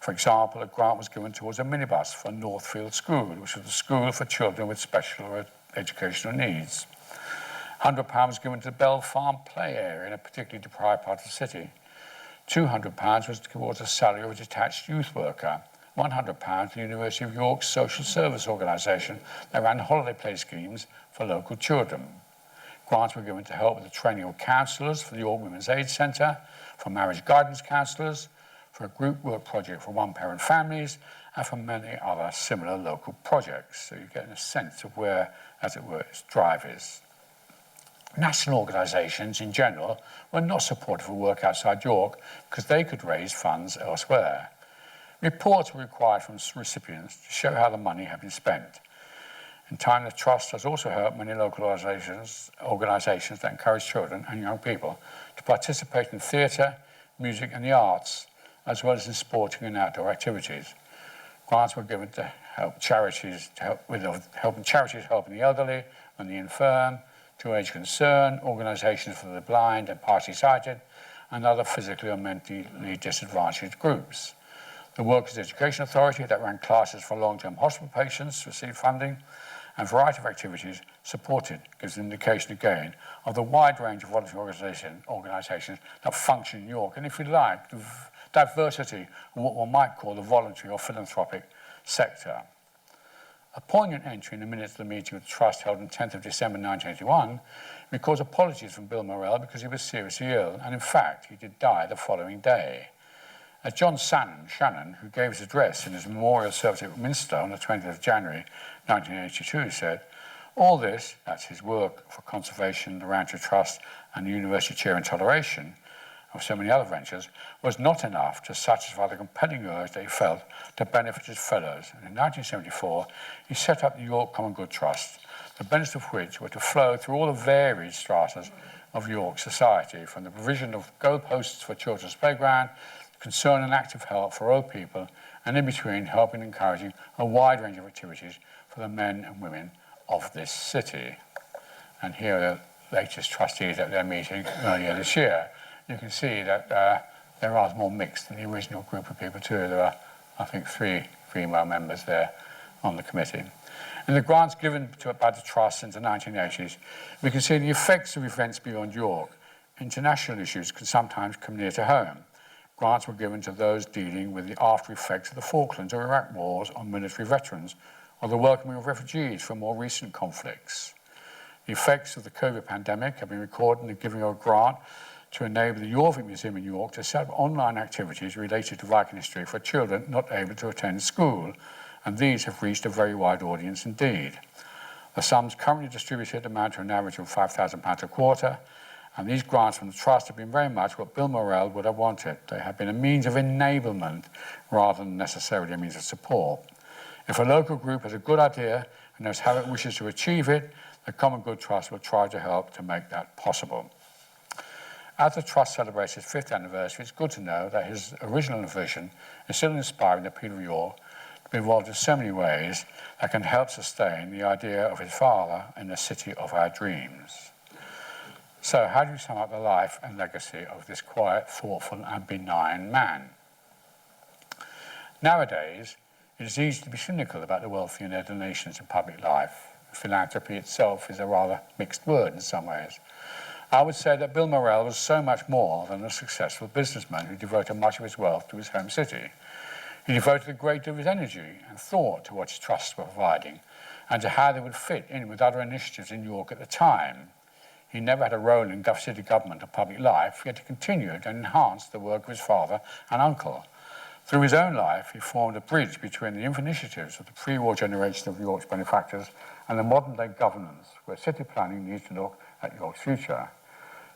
For example, a grant was given towards a minibus for Northfield School, which was a school for children with special educational needs. £100 was given to the Bell Farm play area in a particularly deprived part of the city. £200 was towards the salary of a detached youth worker. £100 to the University of York's social service organisation that ran holiday play schemes for local children. Grants were given to help with the training of counsellors for the York Women's Aid Centre, for marriage guidance counsellors, for a group work project for one-parent families, and for many other similar local projects. So you're getting a sense of where, as it were, its drive is. National organisations in general were not supportive of work outside York because they could raise funds elsewhere. Reports were required from recipients to show how the money had been spent. In time, the Trust has also helped many local organisations that encourage children and young people to participate in theatre, music and the arts, as well as in sporting and outdoor activities. Grants were given to help charities, helping the elderly and the infirm, to age concern, organisations for the blind and partially sighted, and other physically or mentally disadvantaged groups. The Workers' Education Authority that ran classes for long-term hospital patients received funding, and a variety of activities supported gives an indication again of the wide range of voluntary organisations that function in York, and if you like, the diversity of what one might call the voluntary or philanthropic sector. A poignant entry in the minutes of the meeting with the Trust held on 10th of December 1981 records apologies from Bill Morrell because he was seriously ill, and in fact, he did die the following day. As John Shannon, who gave his address in his memorial service at Minster on the 20th of January 1982, said, all this, that's his work for conservation, the Roundtree Trust, and the University Chair in Toleration, and so many other ventures, was not enough to satisfy the compelling urge that he felt to benefit his fellows. And in 1974, he set up the York Common Good Trust, the benefits of which were to flow through all the varied stratas of York society, from the provision of goalposts for children's playground, concern and active help for old people, and in between, helping and encouraging a wide range of activities for the men and women of this city. And here are the latest trustees at their meeting earlier this year. You can see that they're rather more mixed than the original group of people too. There are, I think, 3 female members there on the committee. In the grants given by the Trust since the 1980s, we can see the effects of events beyond York. International issues can sometimes come near to home. Grants were given to those dealing with the after effects of the Falklands or Iraq wars on military veterans, or the welcoming of refugees from more recent conflicts. The effects of the COVID pandemic have been recorded in the giving of a grant to enable the Yorvik Museum in York to set up online activities related to Viking history for children not able to attend school, and these have reached a very wide audience indeed. The sums currently distributed amount to an average of £5,000 a quarter, and these grants from the Trust have been very much what Bill Morrell would have wanted. They have been a means of enablement rather than necessarily a means of support. If a local group has a good idea and knows how it wishes to achieve it, the Common Good Trust will try to help to make that possible. As the Trust celebrates its 5th anniversary, it's good to know that his original vision is still inspiring the people of York to be involved in so many ways that can help sustain the idea of his father in the city of our dreams. So how do you sum up the life and legacy of this quiet, thoughtful and benign man? Nowadays, it is easy to be cynical about the wealthy and their donations in public life. Philanthropy itself is a rather mixed word in some ways. I would say that Bill Morrell was so much more than a successful businessman who devoted much of his wealth to his home city. He devoted a great deal of his energy and thought to what his trusts were providing and to how they would fit in with other initiatives in York at the time. He never had a role in Duff City government or public life, yet he continued and enhanced the work of his father and uncle. Through his own life, he formed a bridge between the infant initiatives of the pre-war generation of York's benefactors and the modern-day governance, where city planning needs to look at York's future.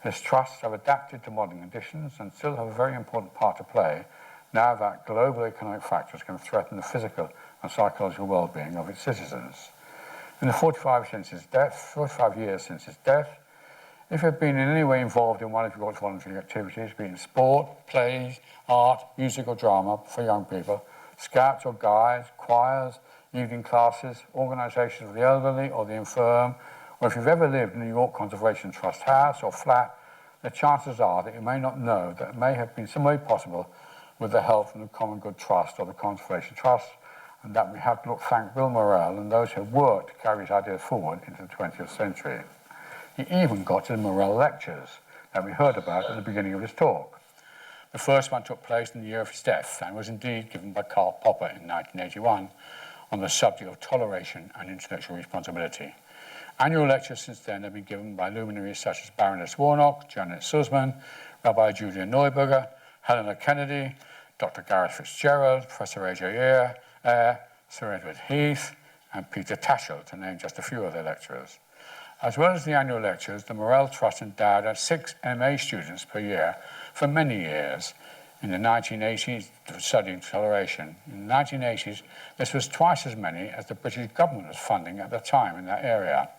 His trusts have adapted to modern conditions and still have a very important part to play now that global economic factors can threaten the physical and psychological well-being of its citizens. In the 45 years since his death, if you've been in any way involved in one of York's voluntary activities, be it in sport, plays, art, music or drama for young people, scouts or guides, choirs, evening classes, organisations for the elderly or the infirm, or if you've ever lived in the York Conservation Trust house or flat, the chances are that you may not know that it may have been some way possible with the help from the Common Good Trust or the Conservation Trust, and that we have to thank Bill Morrell and those who have worked to carry his ideas forward into the 20th century. He even got to the Morrell lectures that we heard about at the beginning of his talk. The first one took place in the year of his death and was indeed given by Karl Popper in 1981 on the subject of toleration and intellectual responsibility. Annual lectures since then have been given by luminaries such as Baroness Warnock, Janet Sussman, Rabbi Julia Neuberger, Helena Kennedy, Dr. Gareth Fitzgerald, Professor A.J. Eyre, Sir Edward Heath, and Peter Tatchell, to name just a few of their lecturers. As well as the annual lectures, the Morrell Trust endowed at 6 MA students per year for many years. In the 1980s, studying toleration. In the 1980s, this was twice as many as the British government was funding at the time in that area.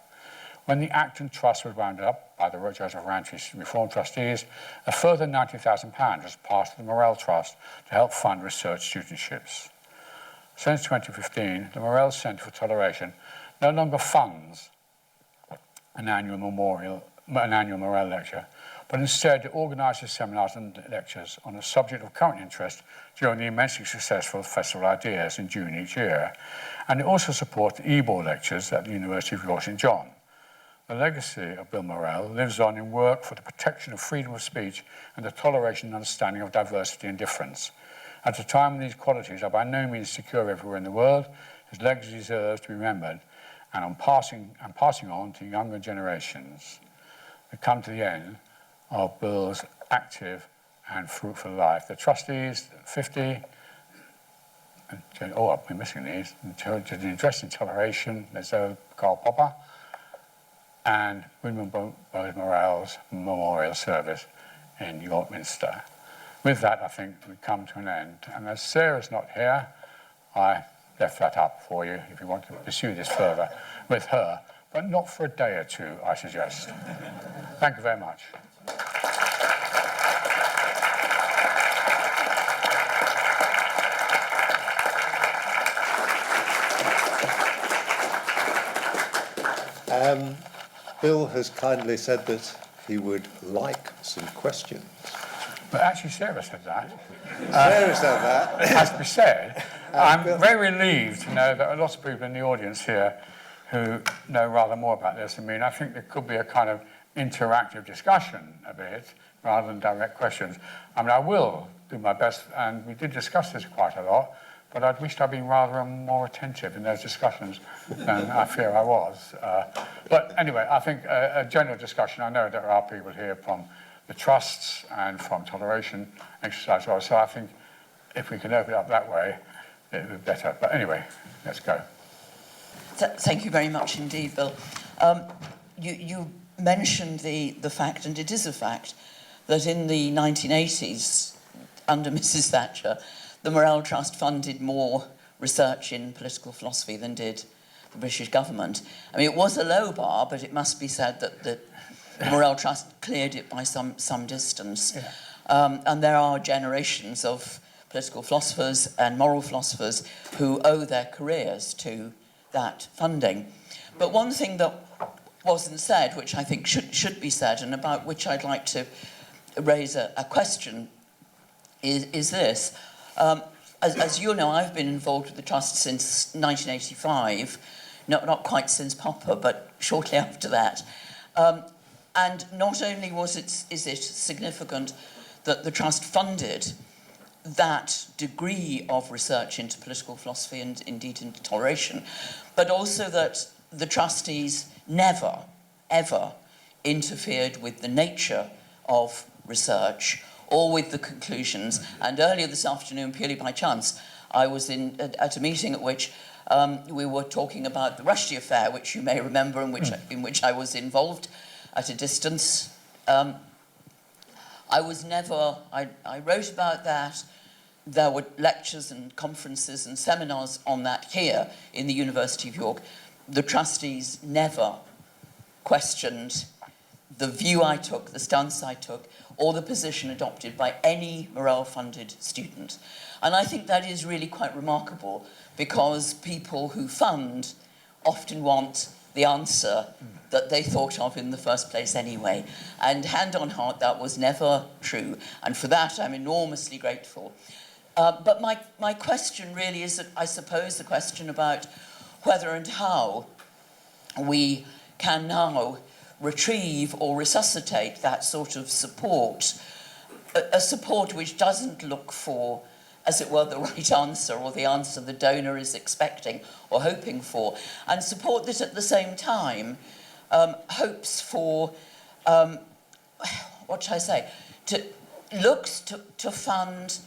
When the Acton Trust was wound up by the Joseph Roundtree Reform Trustees, a further £90,000 was passed to the Morrell Trust to help fund research studentships. Since 2015, the Morrell Centre for Toleration no longer funds an annual Morrell lecture, but instead it organises seminars and lectures on a subject of current interest during the immensely successful Festival of Ideas in June each year. And it also supports the e-ball lectures at the University of York St John. The legacy of Bill Morrell lives on in work for the protection of freedom of speech and the toleration and understanding of diversity and difference. At a time when these qualities are by no means secure everywhere in the world, his legacy deserves to be remembered and passing on to younger generations. We come to the end of Bill's active and fruitful life. The trustees, 50, I've been missing these, the address in Toleration, there's Karl Popper, and William Bowes Morrell's memorial service in York Minster. With that, I think we come to an end. And as Sarah's not here, I left that up for you if you want to pursue this further with her, but not for a day or two, I suggest. Thank you very much. Bill has kindly said that he would like some questions. But actually, Sarah said that. Sarah said that. Has to be said. I'm very relieved to know that a lot of people in the audience here who know rather more about this than me. And I think there could be a kind of interactive discussion a bit rather than direct questions. I mean, I will do my best, and we did discuss this quite a lot, but I'd wished I'd been rather more attentive in those discussions than I fear I was. But anyway, I think a general discussion, I know there are people here from the trusts and from Toleration exercise as well, so I think if we can open it up that way, it would be better. But anyway, let's go. Thank you very much indeed, Bill. You mentioned the fact, and it is a fact, that in the 1980s, under Mrs. Thatcher, the Morrell Trust funded more research in political philosophy than did the British government. I mean, it was a low bar, but it must be said that the Morrell Trust cleared it by some distance. Yeah. And there are generations of political philosophers and moral philosophers who owe their careers to that funding. But one thing that wasn't said, which I think should be said, and about which I'd like to raise a question, is this. As you know, I've been involved with the Trust since 1985, not quite since Popper, but shortly after that. And not only is it significant that the Trust funded that degree of research into political philosophy and indeed into toleration, but also that the trustees never, ever interfered with the nature of research or with the conclusions. And earlier this afternoon, purely by chance, I was at a meeting at which we were talking about the Rushdie affair, which you may remember, in which I was involved at a distance. I wrote about that. There were lectures and conferences and seminars on that here in the University of York. The trustees never questioned the view I took, the stance I took, or the position adopted by any Morrell-funded student. And I think that is really quite remarkable, because people who fund often want the answer that they thought of in the first place anyway. And hand on heart, that was never true. And for that, I'm enormously grateful. But my question really is, I suppose, the question about whether and how we can now retrieve or resuscitate that sort of support, a support which doesn't look for, as it were, the right answer or the answer the donor is expecting or hoping for, and support that at the same time hopes for, what shall I say, looks to fund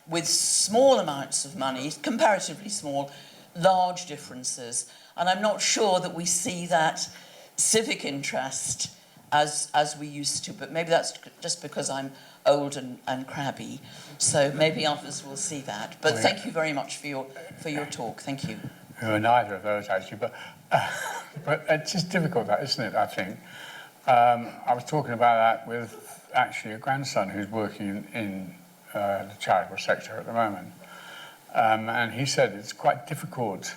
with small amounts of money, comparatively small, large differences. And I'm not sure that we see that civic interest as we used to, but maybe that's just because I'm old and crabby. So maybe others will see that. But thank you very much for your talk. Thank you. Neither of those, actually, but it's just difficult, that, isn't it, I think. I was talking about that with actually a grandson who's working in the charitable sector at the moment. And he said it's quite difficult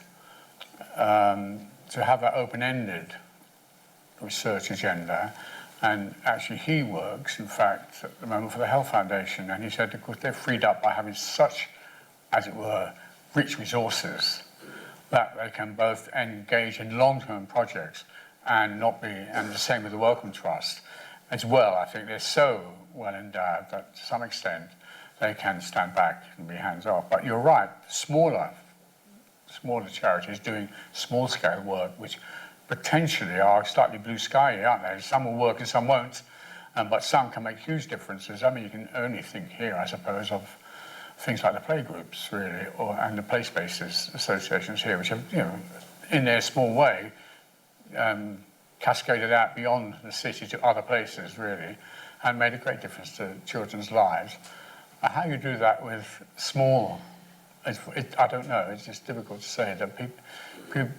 to have that open-ended research agenda. And actually he works, in fact, at the moment for the Health Foundation. And he said, of course, they're freed up by having such, as it were, rich resources that they can both engage in long-term projects and not be, and the same with the Wellcome Trust as well. I think they're so well endowed that to some extent they can stand back and be hands off. But you're right, smaller charities doing small-scale work, which potentially are slightly blue sky, aren't they? Some will work and some won't, but some can make huge differences. I mean, you can only think here, I suppose, of things like the playgroups, really, and the play spaces associations here, which have, you know, in their small way, cascaded out beyond the city to other places, really, and made a great difference to children's lives. How you do that with small, I don't know, it's just difficult to say. That people,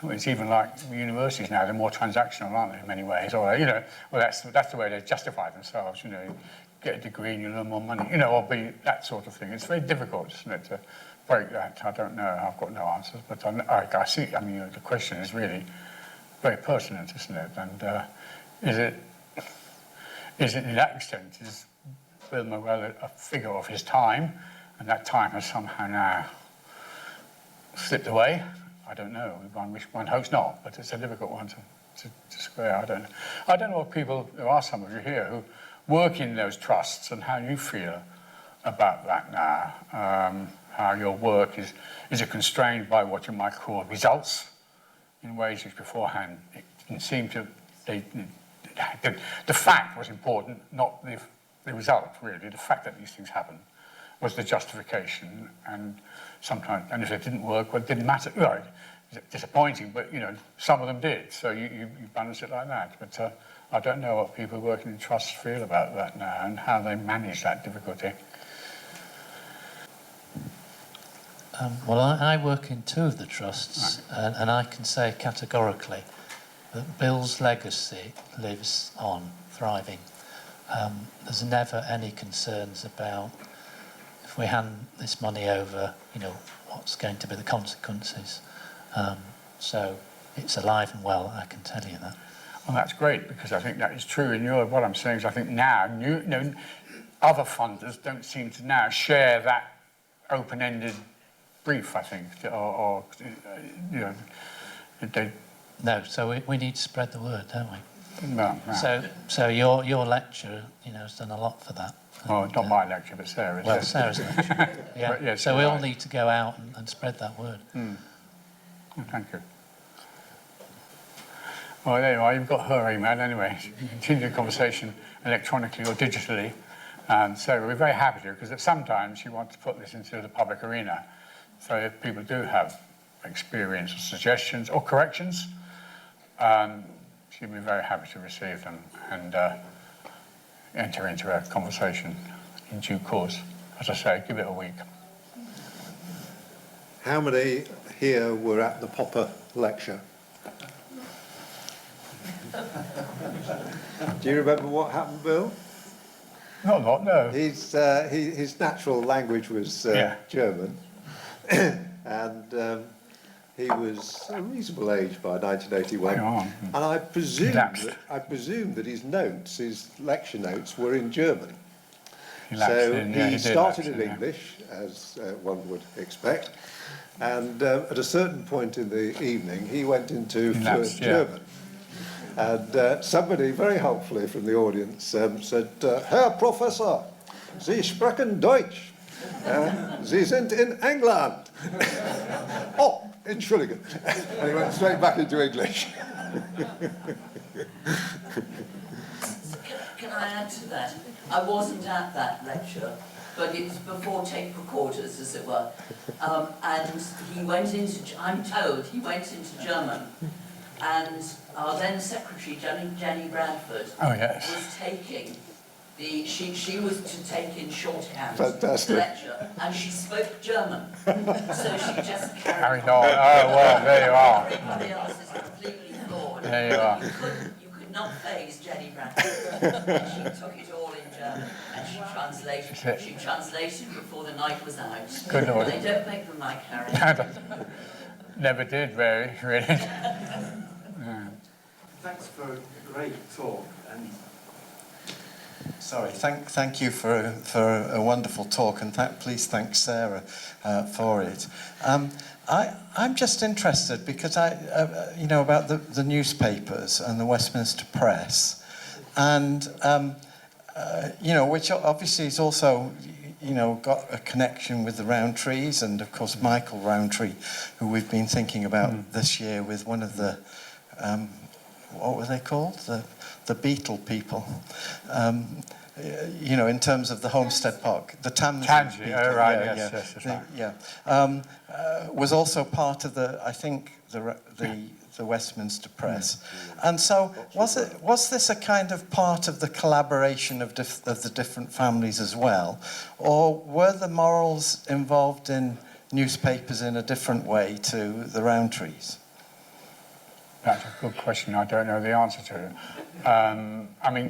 it's even like universities now, they're more transactional, aren't they, in many ways? Or, you know, well, that's the way they justify themselves, you know, get a degree and you earn more money, you know, or be that sort of thing. It's very difficult, isn't it, to break that. I don't know, I've got no answers, but I see, I mean, you know, the question is really very pertinent, isn't it? And is it in that extent, is Bill Morrell a figure of his time, and that time has somehow now slipped away? I don't know. One hopes not, but it's a difficult one to square. I don't know what people, there are some of you here who work in those trusts and how you feel about that now. How your work is it constrained by what you might call results in ways which beforehand it didn't seem to. The fact was important, not the result, really. The fact that these things happen was the justification, and sometimes, and if it didn't work, well, it didn't matter. Right, it's disappointing, but you know, some of them did. So you balance it like that. But I don't know what people working in trusts feel about that now and how they manage that difficulty. Well, I work in two of the trusts, right. and I can say categorically that Bill's legacy lives on, thriving. There's never any concerns about if we hand this money over, you know, what's going to be the consequences. So it's alive and well, I can tell you that. Well, that's great, because I think that is true. And what I'm saying is I think now, other funders don't seem to now share that open-ended brief, I think, or you know, they... No, so we need to spread the word, don't we? No. So your lecture, you know, has done a lot for that. Oh, not my lecture, but Sarah's. Well, Sarah's lecture. Yeah. Yes, so we all need to go out and spread that word. Mm. Well, thank you. Well, there you are. You've got her email anyway. You can continue the conversation electronically or digitally. And so we're very happy to, because sometimes you want to put this into the public arena. So if people do have experience or suggestions or corrections, she'd be very happy to receive them and enter into a conversation in due course. As I say, give it a week. How many here were at the Popper lecture? Do you remember what happened, Bill? Not a lot, no. His natural language was German, and he was a reasonable age by 1981. And I presume that his notes, his lecture notes, were in German. He started in English, as one would expect, and at a certain point in the evening, he went into fluent German. And somebody very helpfully from the audience said, Herr Professor, Sie sprechen Deutsch. Sie sind in England. Oh, Entschuldigung. And he went straight back into English. Can I add to that? I wasn't at that lecture, but it was before tape recorders, as it were. And he went into, I'm told, he went into German. And our then secretary, Jenny Bradford, was taking she was to take in shorthand the lecture, and she spoke German. So she just carried on. Oh, well, there you are. Everybody else is completely floored. There you are. You could not faze Jenny Bradford. She took it all in German, and she translated before the night was out. Good Lord. They don't make them like Harry. Never did, really. Thanks for a great talk. And sorry, thank you for a wonderful talk, and please thank Sarah for it. I'm just interested because about the newspapers and the Westminster Press, and which obviously is also got a connection with the Rowntrees, and of course Michael Rowntree, who we've been thinking about this year with one of the what were they called? The beetle people. In terms of the Homestead Park, the Tansy beetle. Oh, right, yes, that's right. Was also part of the Westminster Press, and so was this a kind of part of the collaboration of the different families as well, or were the Morrells involved in newspapers in a different way to the Rowntrees? That's a good question. I don't know the answer to it.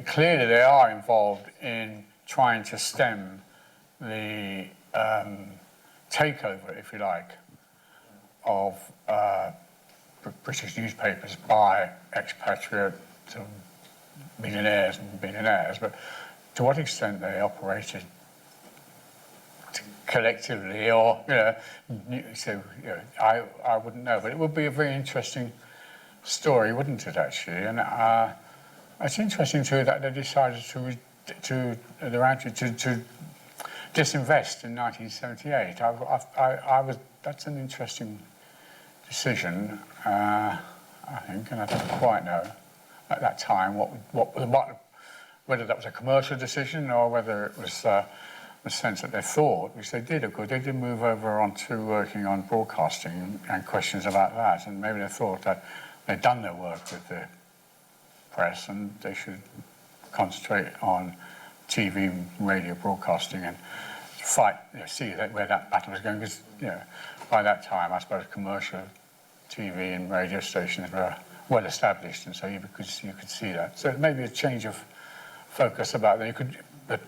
Clearly they are involved in trying to stem the takeover, if you like, of British newspapers by expatriate millionaires and billionaires. But to what extent they operated collectively, or I wouldn't know. But it would be a very interesting story, wouldn't it, actually? And it's interesting too that they decided to disinvest in 1978. That's an interesting decision, I think, and I don't quite know at that time whether that was a commercial decision or whether it was the sense that they thought, which they did, of course, they did move over onto working on broadcasting and questions about that, and maybe they thought that they'd done their work with the press and they should concentrate on TV and radio broadcasting and fight, see where that battle was going, because by that time I suppose commercial TV and radio stations were well established, and so you could see that. So maybe a change of focus about that. But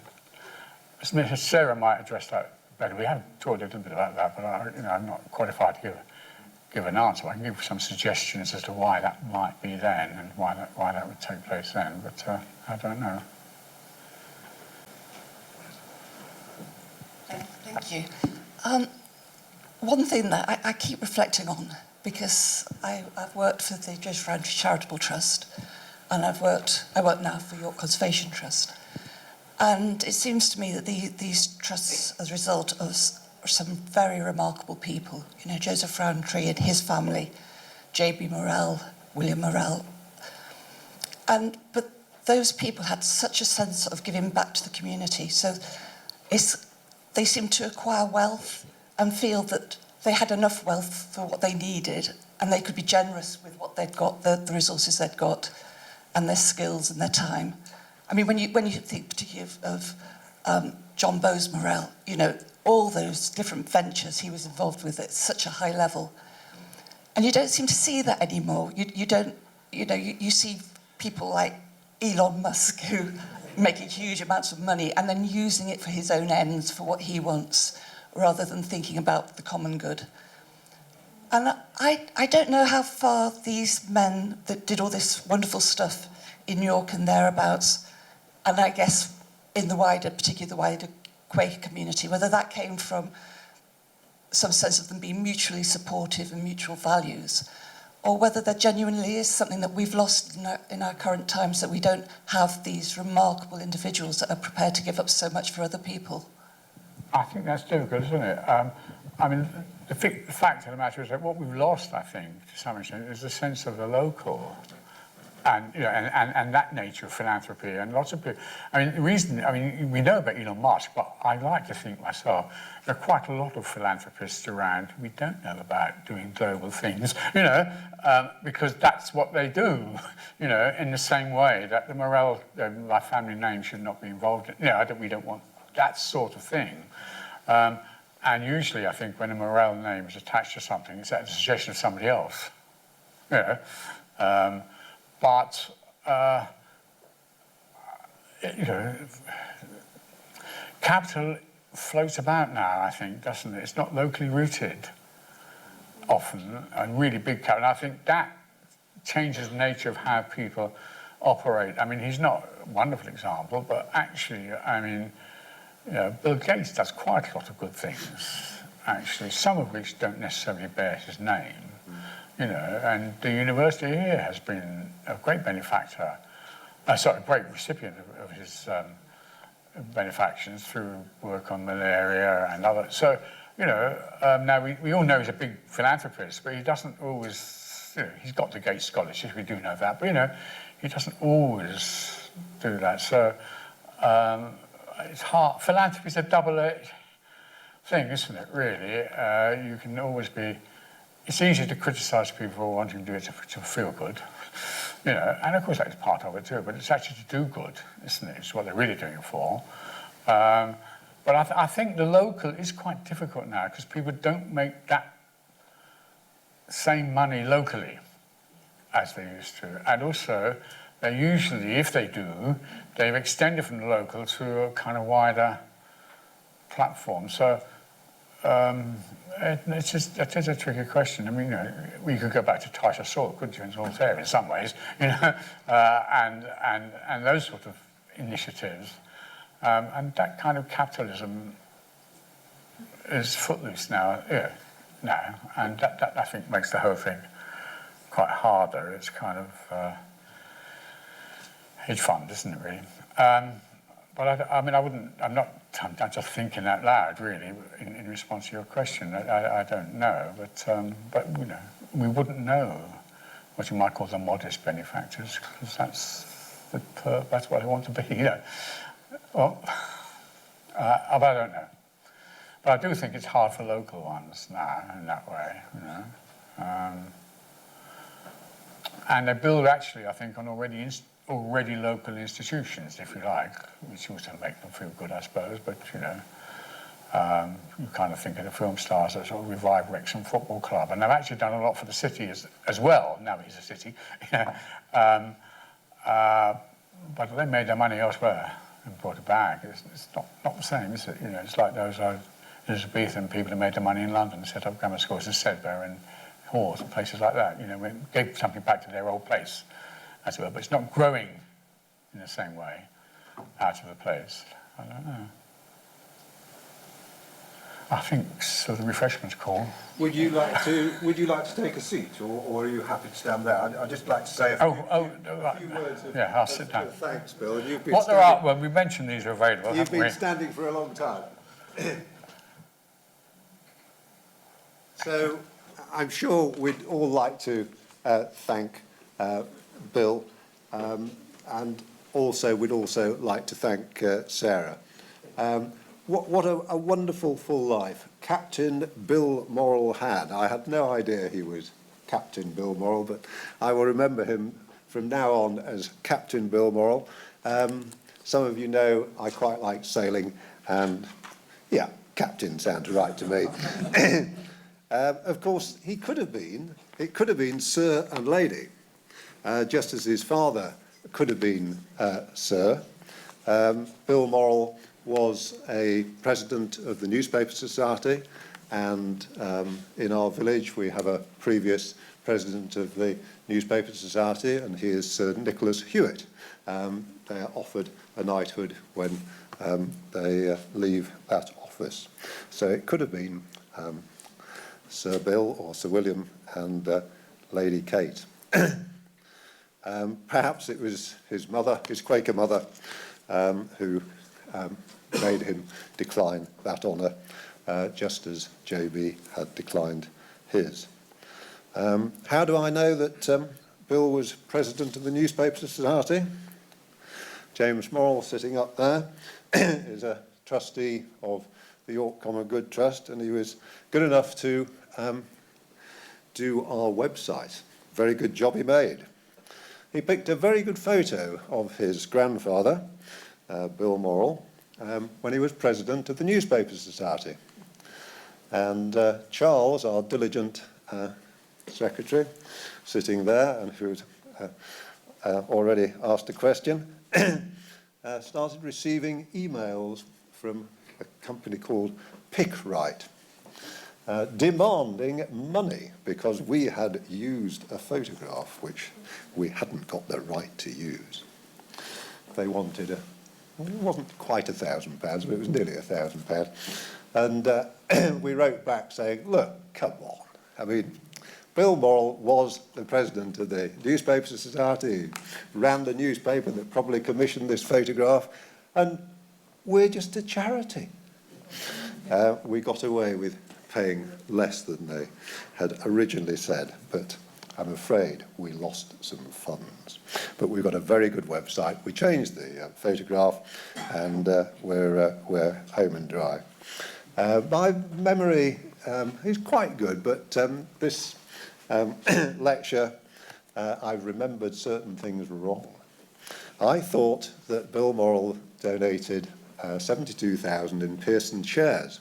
Sarah might address that better. We have talked a little bit about that, but I'm not qualified to give an answer. I can give some suggestions as to why that might be then and why that would take place then, but I don't know. Thank you. One thing that I keep reflecting on, because I've worked for the Joseph Rowntree Charitable Trust, and I work now for York Conservation Trust, and it seems to me that these trusts, as a result of some very remarkable people, Joseph Rowntree and his family, J.B. Morrell, William Morrell, but those people had such a sense of giving back to the community. So they seem to acquire wealth and feel that they had enough wealth for what they needed, and they could be generous with what they'd got, the resources they'd got, and their skills and their time. When you think particularly of John Bowes Morrell, all those different ventures he was involved with at such a high level, and you don't seem to see that anymore. You see people like Elon Musk who making huge amounts of money and then using it for his own ends, for what he wants, rather than thinking about the common good. And I don't know how far these men that did all this wonderful stuff in York and thereabouts, and I guess in particularly the wider Quaker community, whether that came from some sense of them being mutually supportive and mutual values, or whether there genuinely is something that we've lost in our current times, that we don't have these remarkable individuals that are prepared to give up so much for other people. I think that's difficult, isn't it? The fact of the matter is that what we've lost, I think, to some extent, is the sense of the local, and that nature of philanthropy. And lots of people. The reason. We know about Elon Musk, but I like to think myself there are quite a lot of philanthropists around we don't know about doing global things. Because that's what they do. In the same way that the Morrell, my family name should not be involved in. We don't want that sort of thing. And usually, I think, when a Morrell name is attached to something, it's at the suggestion of somebody else. capital floats about now, I think, doesn't it? It's not locally rooted often, and really big capital. And I think that changes the nature of how people operate. I mean, he's not a wonderful example, but actually, I mean, you know, Bill Gates does quite a lot of good things, actually, some of which don't necessarily bear his name, you know, and the university here has been a great benefactor, a great recipient of his benefactions through work on malaria and other. So, you know, now we all know he's a big philanthropist, but he doesn't always, you know, he's got the Gates Scholarship, we do know that, but, you know, he doesn't always do that. So it's hard. Philanthropy is a double-edged thing, isn't it, really? You can always be, it's easy to criticise people for wanting to do it to feel good, you know, and of course that's part of it too, but it's actually to do good, isn't it? It's what they're really doing it for. But I think the local is quite difficult now because people don't make that same money locally as they used to. And also, they usually, if they do, they've extended from the local to a kind of wider platform. So it's just, it is a tricky question. I mean, you know, we could go back to Titus Salt, couldn't you, in Voltaire in some ways, you know, and those sort of initiatives. And that kind of capitalism is footloose now, and that I think makes the whole thing quite harder. It's kind of hedge fund, isn't it, really? But I mean, I'm just thinking out loud, really, in response to your question. I don't know, but you know, we wouldn't know what you might call the modest benefactors, because that's what I want to be, you know. Well, but I don't know. But I do think it's hard for local ones now in that way, you know. And they build, actually, I think, on already local institutions, if you like, which also make them feel good, I suppose. But, you know, you kind of think of the film stars that sort of revive Wrexham Football Club. And they've actually done a lot for the city as well. Now it's a city. You know. But they made their money elsewhere and brought it back. It's not the same, is it? You know, it's like those Elizabethan people who made their money in London, set up grammar schools in Sedbergh and Hawes and places like that. You know, gave something back to their old place, as well. But it's not growing in the same way out of the place. I don't know. I think so. The refreshments call. Would you like to take a seat, or are you happy to stand there? I'd just like to say a few words of, yeah, I'll sit down. Thanks, Bill. And you've been Well, we mentioned these are available. You've been standing for a long time. So I'm sure we'd all like to thank Bill, and also we'd also like to thank Sarah. What a wonderful full life Captain Bill Morrell had. I had no idea he was Captain Bill Morrell, but I will remember him from now on as Captain Bill Morrell. Some of you know I quite like sailing, and yeah, Captain sounds right to me. Of course, it could have been Sir and Lady, just as his father could have been Sir. Bill Morrell was a president of the Newspaper Society, and in our village we have a previous president of the Newspaper Society, and he is Sir Nicholas Hewitt. They are offered a knighthood when they leave that office. So it could have been Sir Bill or Sir William and Lady Kate. Perhaps it was his mother, his Quaker mother, who made him decline that honour, just as JB had declined his. How do I know that Bill was president of the Newspaper Society? James Morrell, sitting up there, is a trustee of the York Common Good Trust, and he was good enough to do our website. Very good job he made. He picked a very good photo of his grandfather, Bill Morrell, when he was president of the Newspaper Society. And Charles, our diligent secretary, sitting there, and who'd already asked a question, started receiving emails from a company called Pickwright, demanding money because we had used a photograph which we hadn't got the right to use. They wanted it wasn't quite £1,000, but it was nearly £1,000. And we wrote back saying, look, come on. I mean, Bill Morrell was the president of the Newspaper Society, ran the newspaper that probably commissioned this photograph, and we're just a charity. We got away with paying less than they had originally said, but I'm afraid we lost some funds. But we've got a very good website. We changed the photograph, and we're home and dry. My memory is quite good, but this lecture, I've remembered certain things wrong. I thought that Bill Morrell donated 72,000 in Pearson shares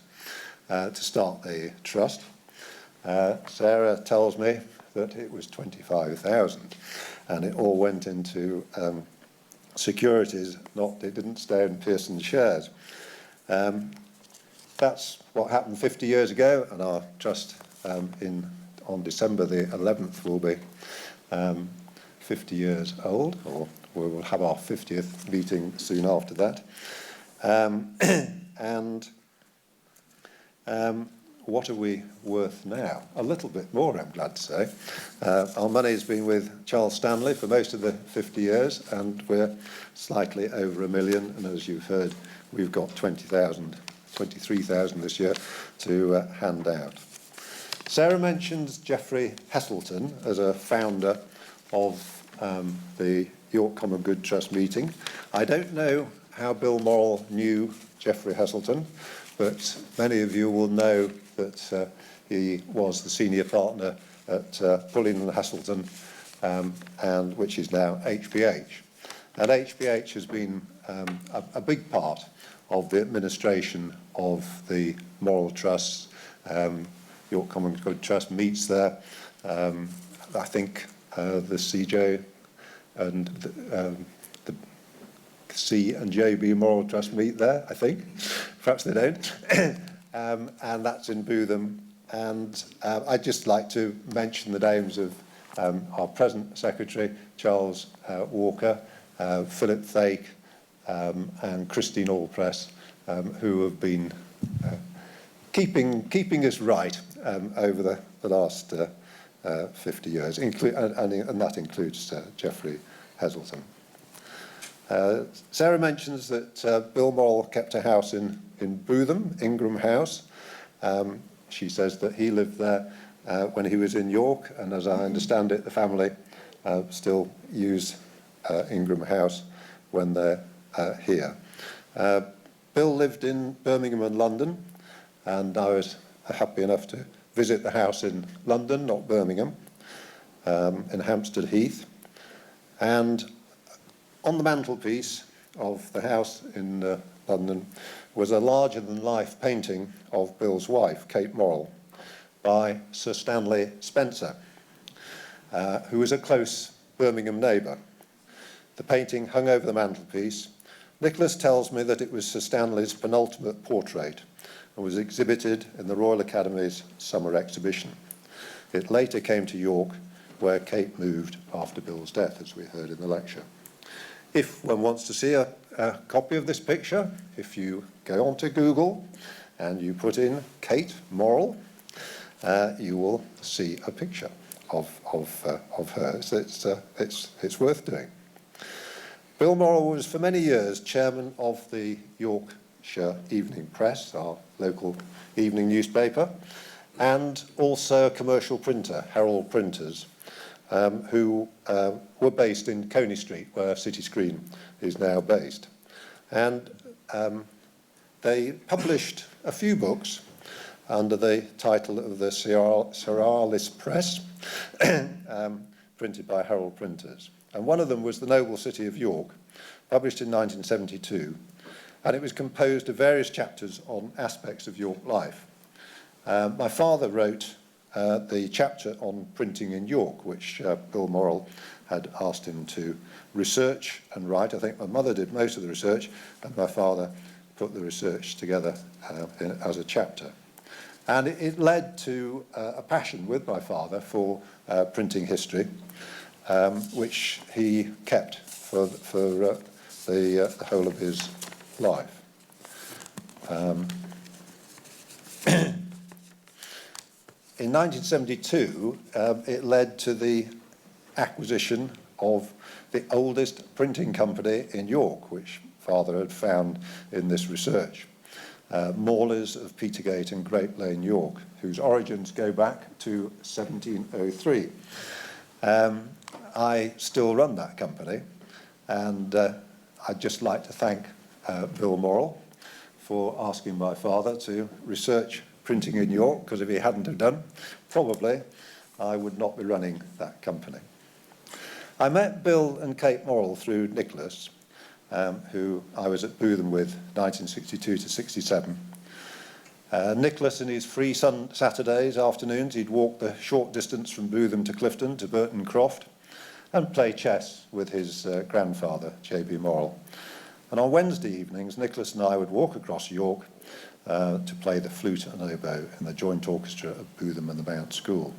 to start the trust. Sarah tells me that it was 25,000, and it all went into securities. It didn't stay in Pearson shares. That's what happened 50 years ago, and our trust on December the 11th will be 50 years old, or we will have our 50th meeting soon after that. What are we worth now? A little bit more, I'm glad to say. Our money's been with Charles Stanley for most of the 50 years, and we're slightly over £1 million, and as you've heard, we've got 23,000 this year to hand out. Sarah mentions Geoffrey Heselton as a founder of the York Common Good Trust meeting. I don't know how Bill Morrell knew Geoffrey Heselton, but many of you will know that he was the senior partner at Pullen and Heselton, and which is now HBH. And HBH has been a big part of the administration of the Morrell Trusts. York Common Good Trust meets there. I think the CJ and the C and JB Morrell Trust meet there, I think. Perhaps they don't. And that's in Bootham. And I'd just like to mention the names of our present secretary, Charles Walker, Philip Thake, and Christine Allpress, who have been keeping us right over the last 50 years, and that includes Geoffrey Heselton. Sarah mentions that Bill Morrell kept a house in Bootham, Ingram House. She says that he lived there when he was in York, and as I understand it, the family still use Ingram House when they're here. Bill lived in Birmingham and London, and I was happy enough to visit the house in London, not Birmingham, in Hampstead Heath. And on the mantelpiece of the house in London was a larger-than-life painting of Bill's wife, Kate Morrell, by Sir Stanley Spencer, who was a close Birmingham neighbour. The painting hung over the mantelpiece. Nicholas tells me that it was Sir Stanley's penultimate portrait and was exhibited in the Royal Academy's summer exhibition. It later came to York, where Kate moved after Bill's death, as we heard in the lecture. If one wants to see a copy of this picture, if you go onto Google and you put in Kate Morrell, you will see a picture of her. So it's worth doing. Bill Morrell was for many years chairman of the Yorkshire Evening Press, our local evening newspaper, and also a commercial printer, Herald Printers, who were based in Coney Street, where City Screen is now based. And they published a few books under the title of the Tirelessly Press, printed by Herald Printers. And one of them was The Noble City of York, published in 1972, and it was composed of various chapters on aspects of York life. My father wrote the chapter on printing in York, which Bill Morrell had asked him to research and write. I think my mother did most of the research, and my father put the research together as a chapter. And it led to a passion with my father for printing history, which he kept for the whole of his life. In 1972, it led to the acquisition of the oldest printing company in York, which Father had found in this research, Morley's of Petergate and Grape Lane, York, whose origins go back to 1703. I still run that company, and I'd just like to thank Bill Morrell for asking my father to research printing in York, because if he hadn't have done, probably I would not be running that company. I met Bill and Kate Morrell through Nicholas, who I was at Bootham with 1962 to 67. Nicholas, in his free Saturdays afternoons, he'd walk the short distance from Bootham to Clifton to Burton Croft and play chess with his grandfather, J.B. Morrell. And on Wednesday evenings, Nicholas and I would walk across York to play the flute and oboe in the joint orchestra of Bootham and the Mount School.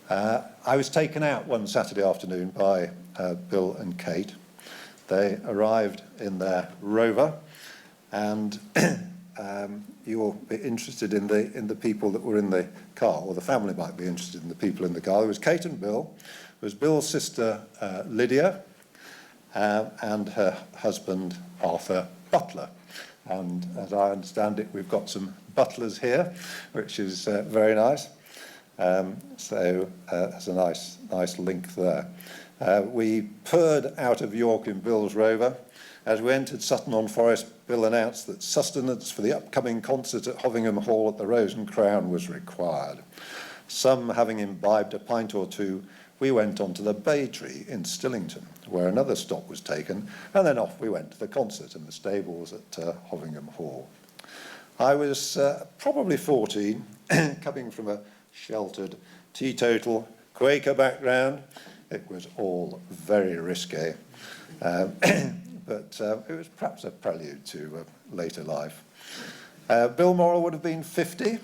I was taken out one Saturday afternoon by Bill and Kate. They arrived in their Rover, and you'll be interested in the people that were in the car, or the family might be interested in the people in the car. There was Kate and Bill. There was Bill's sister Lydia, and her husband Arthur Butler. And as I understand it, we've got some butlers here, which is very nice. So there's a nice link there. We purred out of York in Bill's Rover. As we entered Sutton-on-Forest, Bill announced that sustenance for the upcoming concert at Hovingham Hall at the Rose and Crown was required. Some having imbibed a pint or two, we went on to the Bay Tree in Stillington, where another stop was taken, and then off we went to the concert in the stables at Hovingham Hall. I was probably 14, coming from a sheltered, teetotal, Quaker background. It was all very risque, but it was perhaps a prelude to later life. Bill Morrell would have been 50,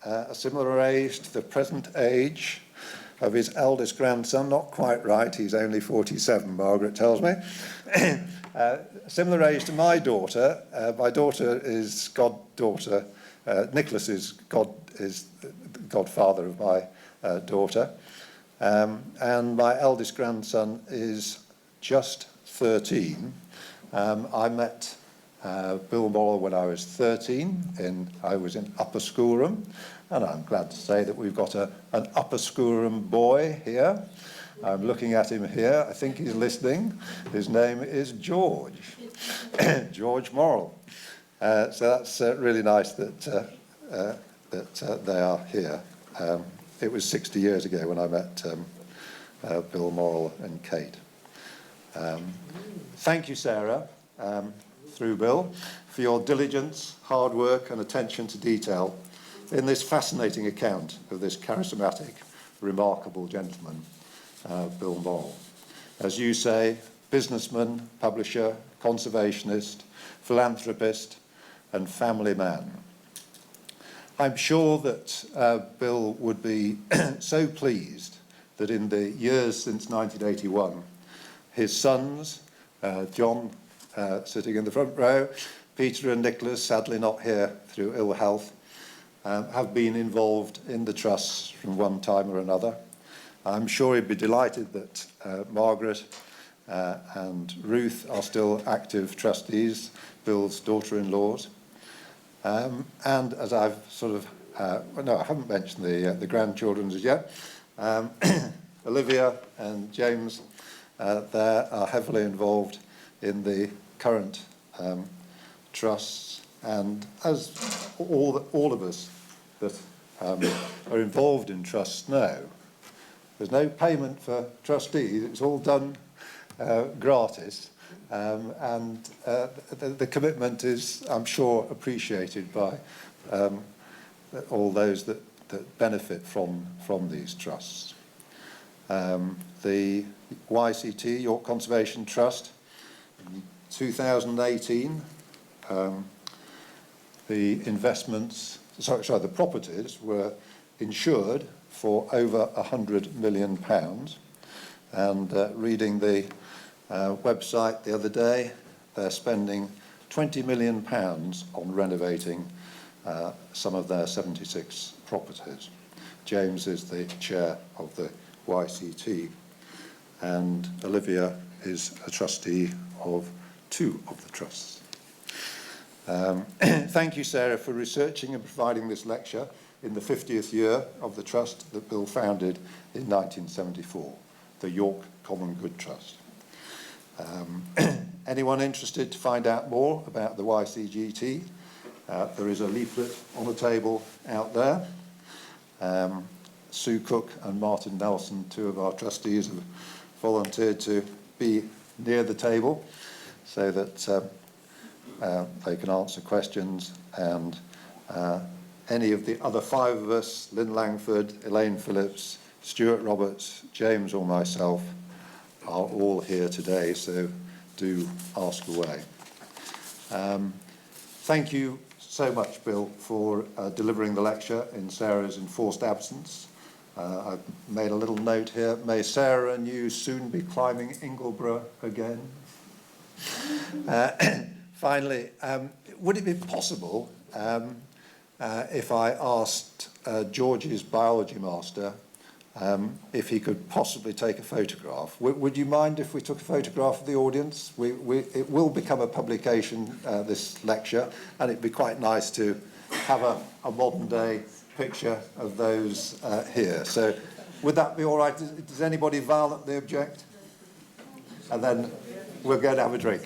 a similar age to the present age of his eldest grandson. Not quite right, he's only 47, Margaret tells me. Similar age to my daughter. My daughter is goddaughter, Nicholas is the godfather of my daughter. And my eldest grandson is just 13. I met Bill Morrell when I was 13. I was in upper schoolroom, and I'm glad to say that we've got an upper schoolroom boy here. I'm looking at him here. I think he's listening. His name is George, George Morrell. So that's really nice that they are here. It was 60 years ago when I met Bill Morrell and Kate. Thank you, Sarah, through Bill, for your diligence, hard work and attention to detail in this fascinating account of this charismatic, remarkable gentleman, Bill Morrell. As you say, businessman, publisher, conservationist, philanthropist and family man. I'm sure that Bill would be so pleased that in the years since 1981, his sons, John sitting in the front row, Peter and Nicholas, sadly not here through ill health, have been involved in the trusts from one time or another. I'm sure he'd be delighted that Margaret and Ruth are still active trustees, Bill's daughter-in-laws. And as I've sort of, no, I haven't mentioned the grandchildren as yet. Olivia and James, they are heavily involved in the current trusts, and as all of us that are involved in trusts know, there's no payment for trustees. It's all done gratis. And the commitment is, I'm sure, appreciated by all those that benefit from these trusts. The YCT, York Conservation Trust, in 2018, the the properties were insured for over £100 million. And reading the website the other day, they're spending £20 million on renovating some of their 76 properties. James is the chair of the YCT, and Olivia is a trustee of 2 of the trusts. Thank you, Sarah, for researching and providing this lecture in the 50th year of the trust that Bill founded in 1974, the York Common Good Trust. Anyone interested to find out more about the YCGT, there is a leaflet on the table out there. Sue Cook and Martin Nelson, 2 of our trustees, have volunteered to be near the table so that they can answer questions, and any of the other 5 of us, Lynn Langford, Elaine Phillips, Stuart Roberts, James or myself, are all here today, so do ask away. Thank you so much, Bill, for delivering the lecture in Sarah's enforced absence. I've made a little note here. May Sarah and you soon be climbing Ingleborough again. Finally, would it be possible if I asked George's biology master if he could possibly take a photograph? Would you mind if we took a photograph of the audience? It will become a publication, this lecture, and it'd be quite nice to have a modern day picture of those here. So would that be all right? Does anybody violently object? And then we'll go and have a drink.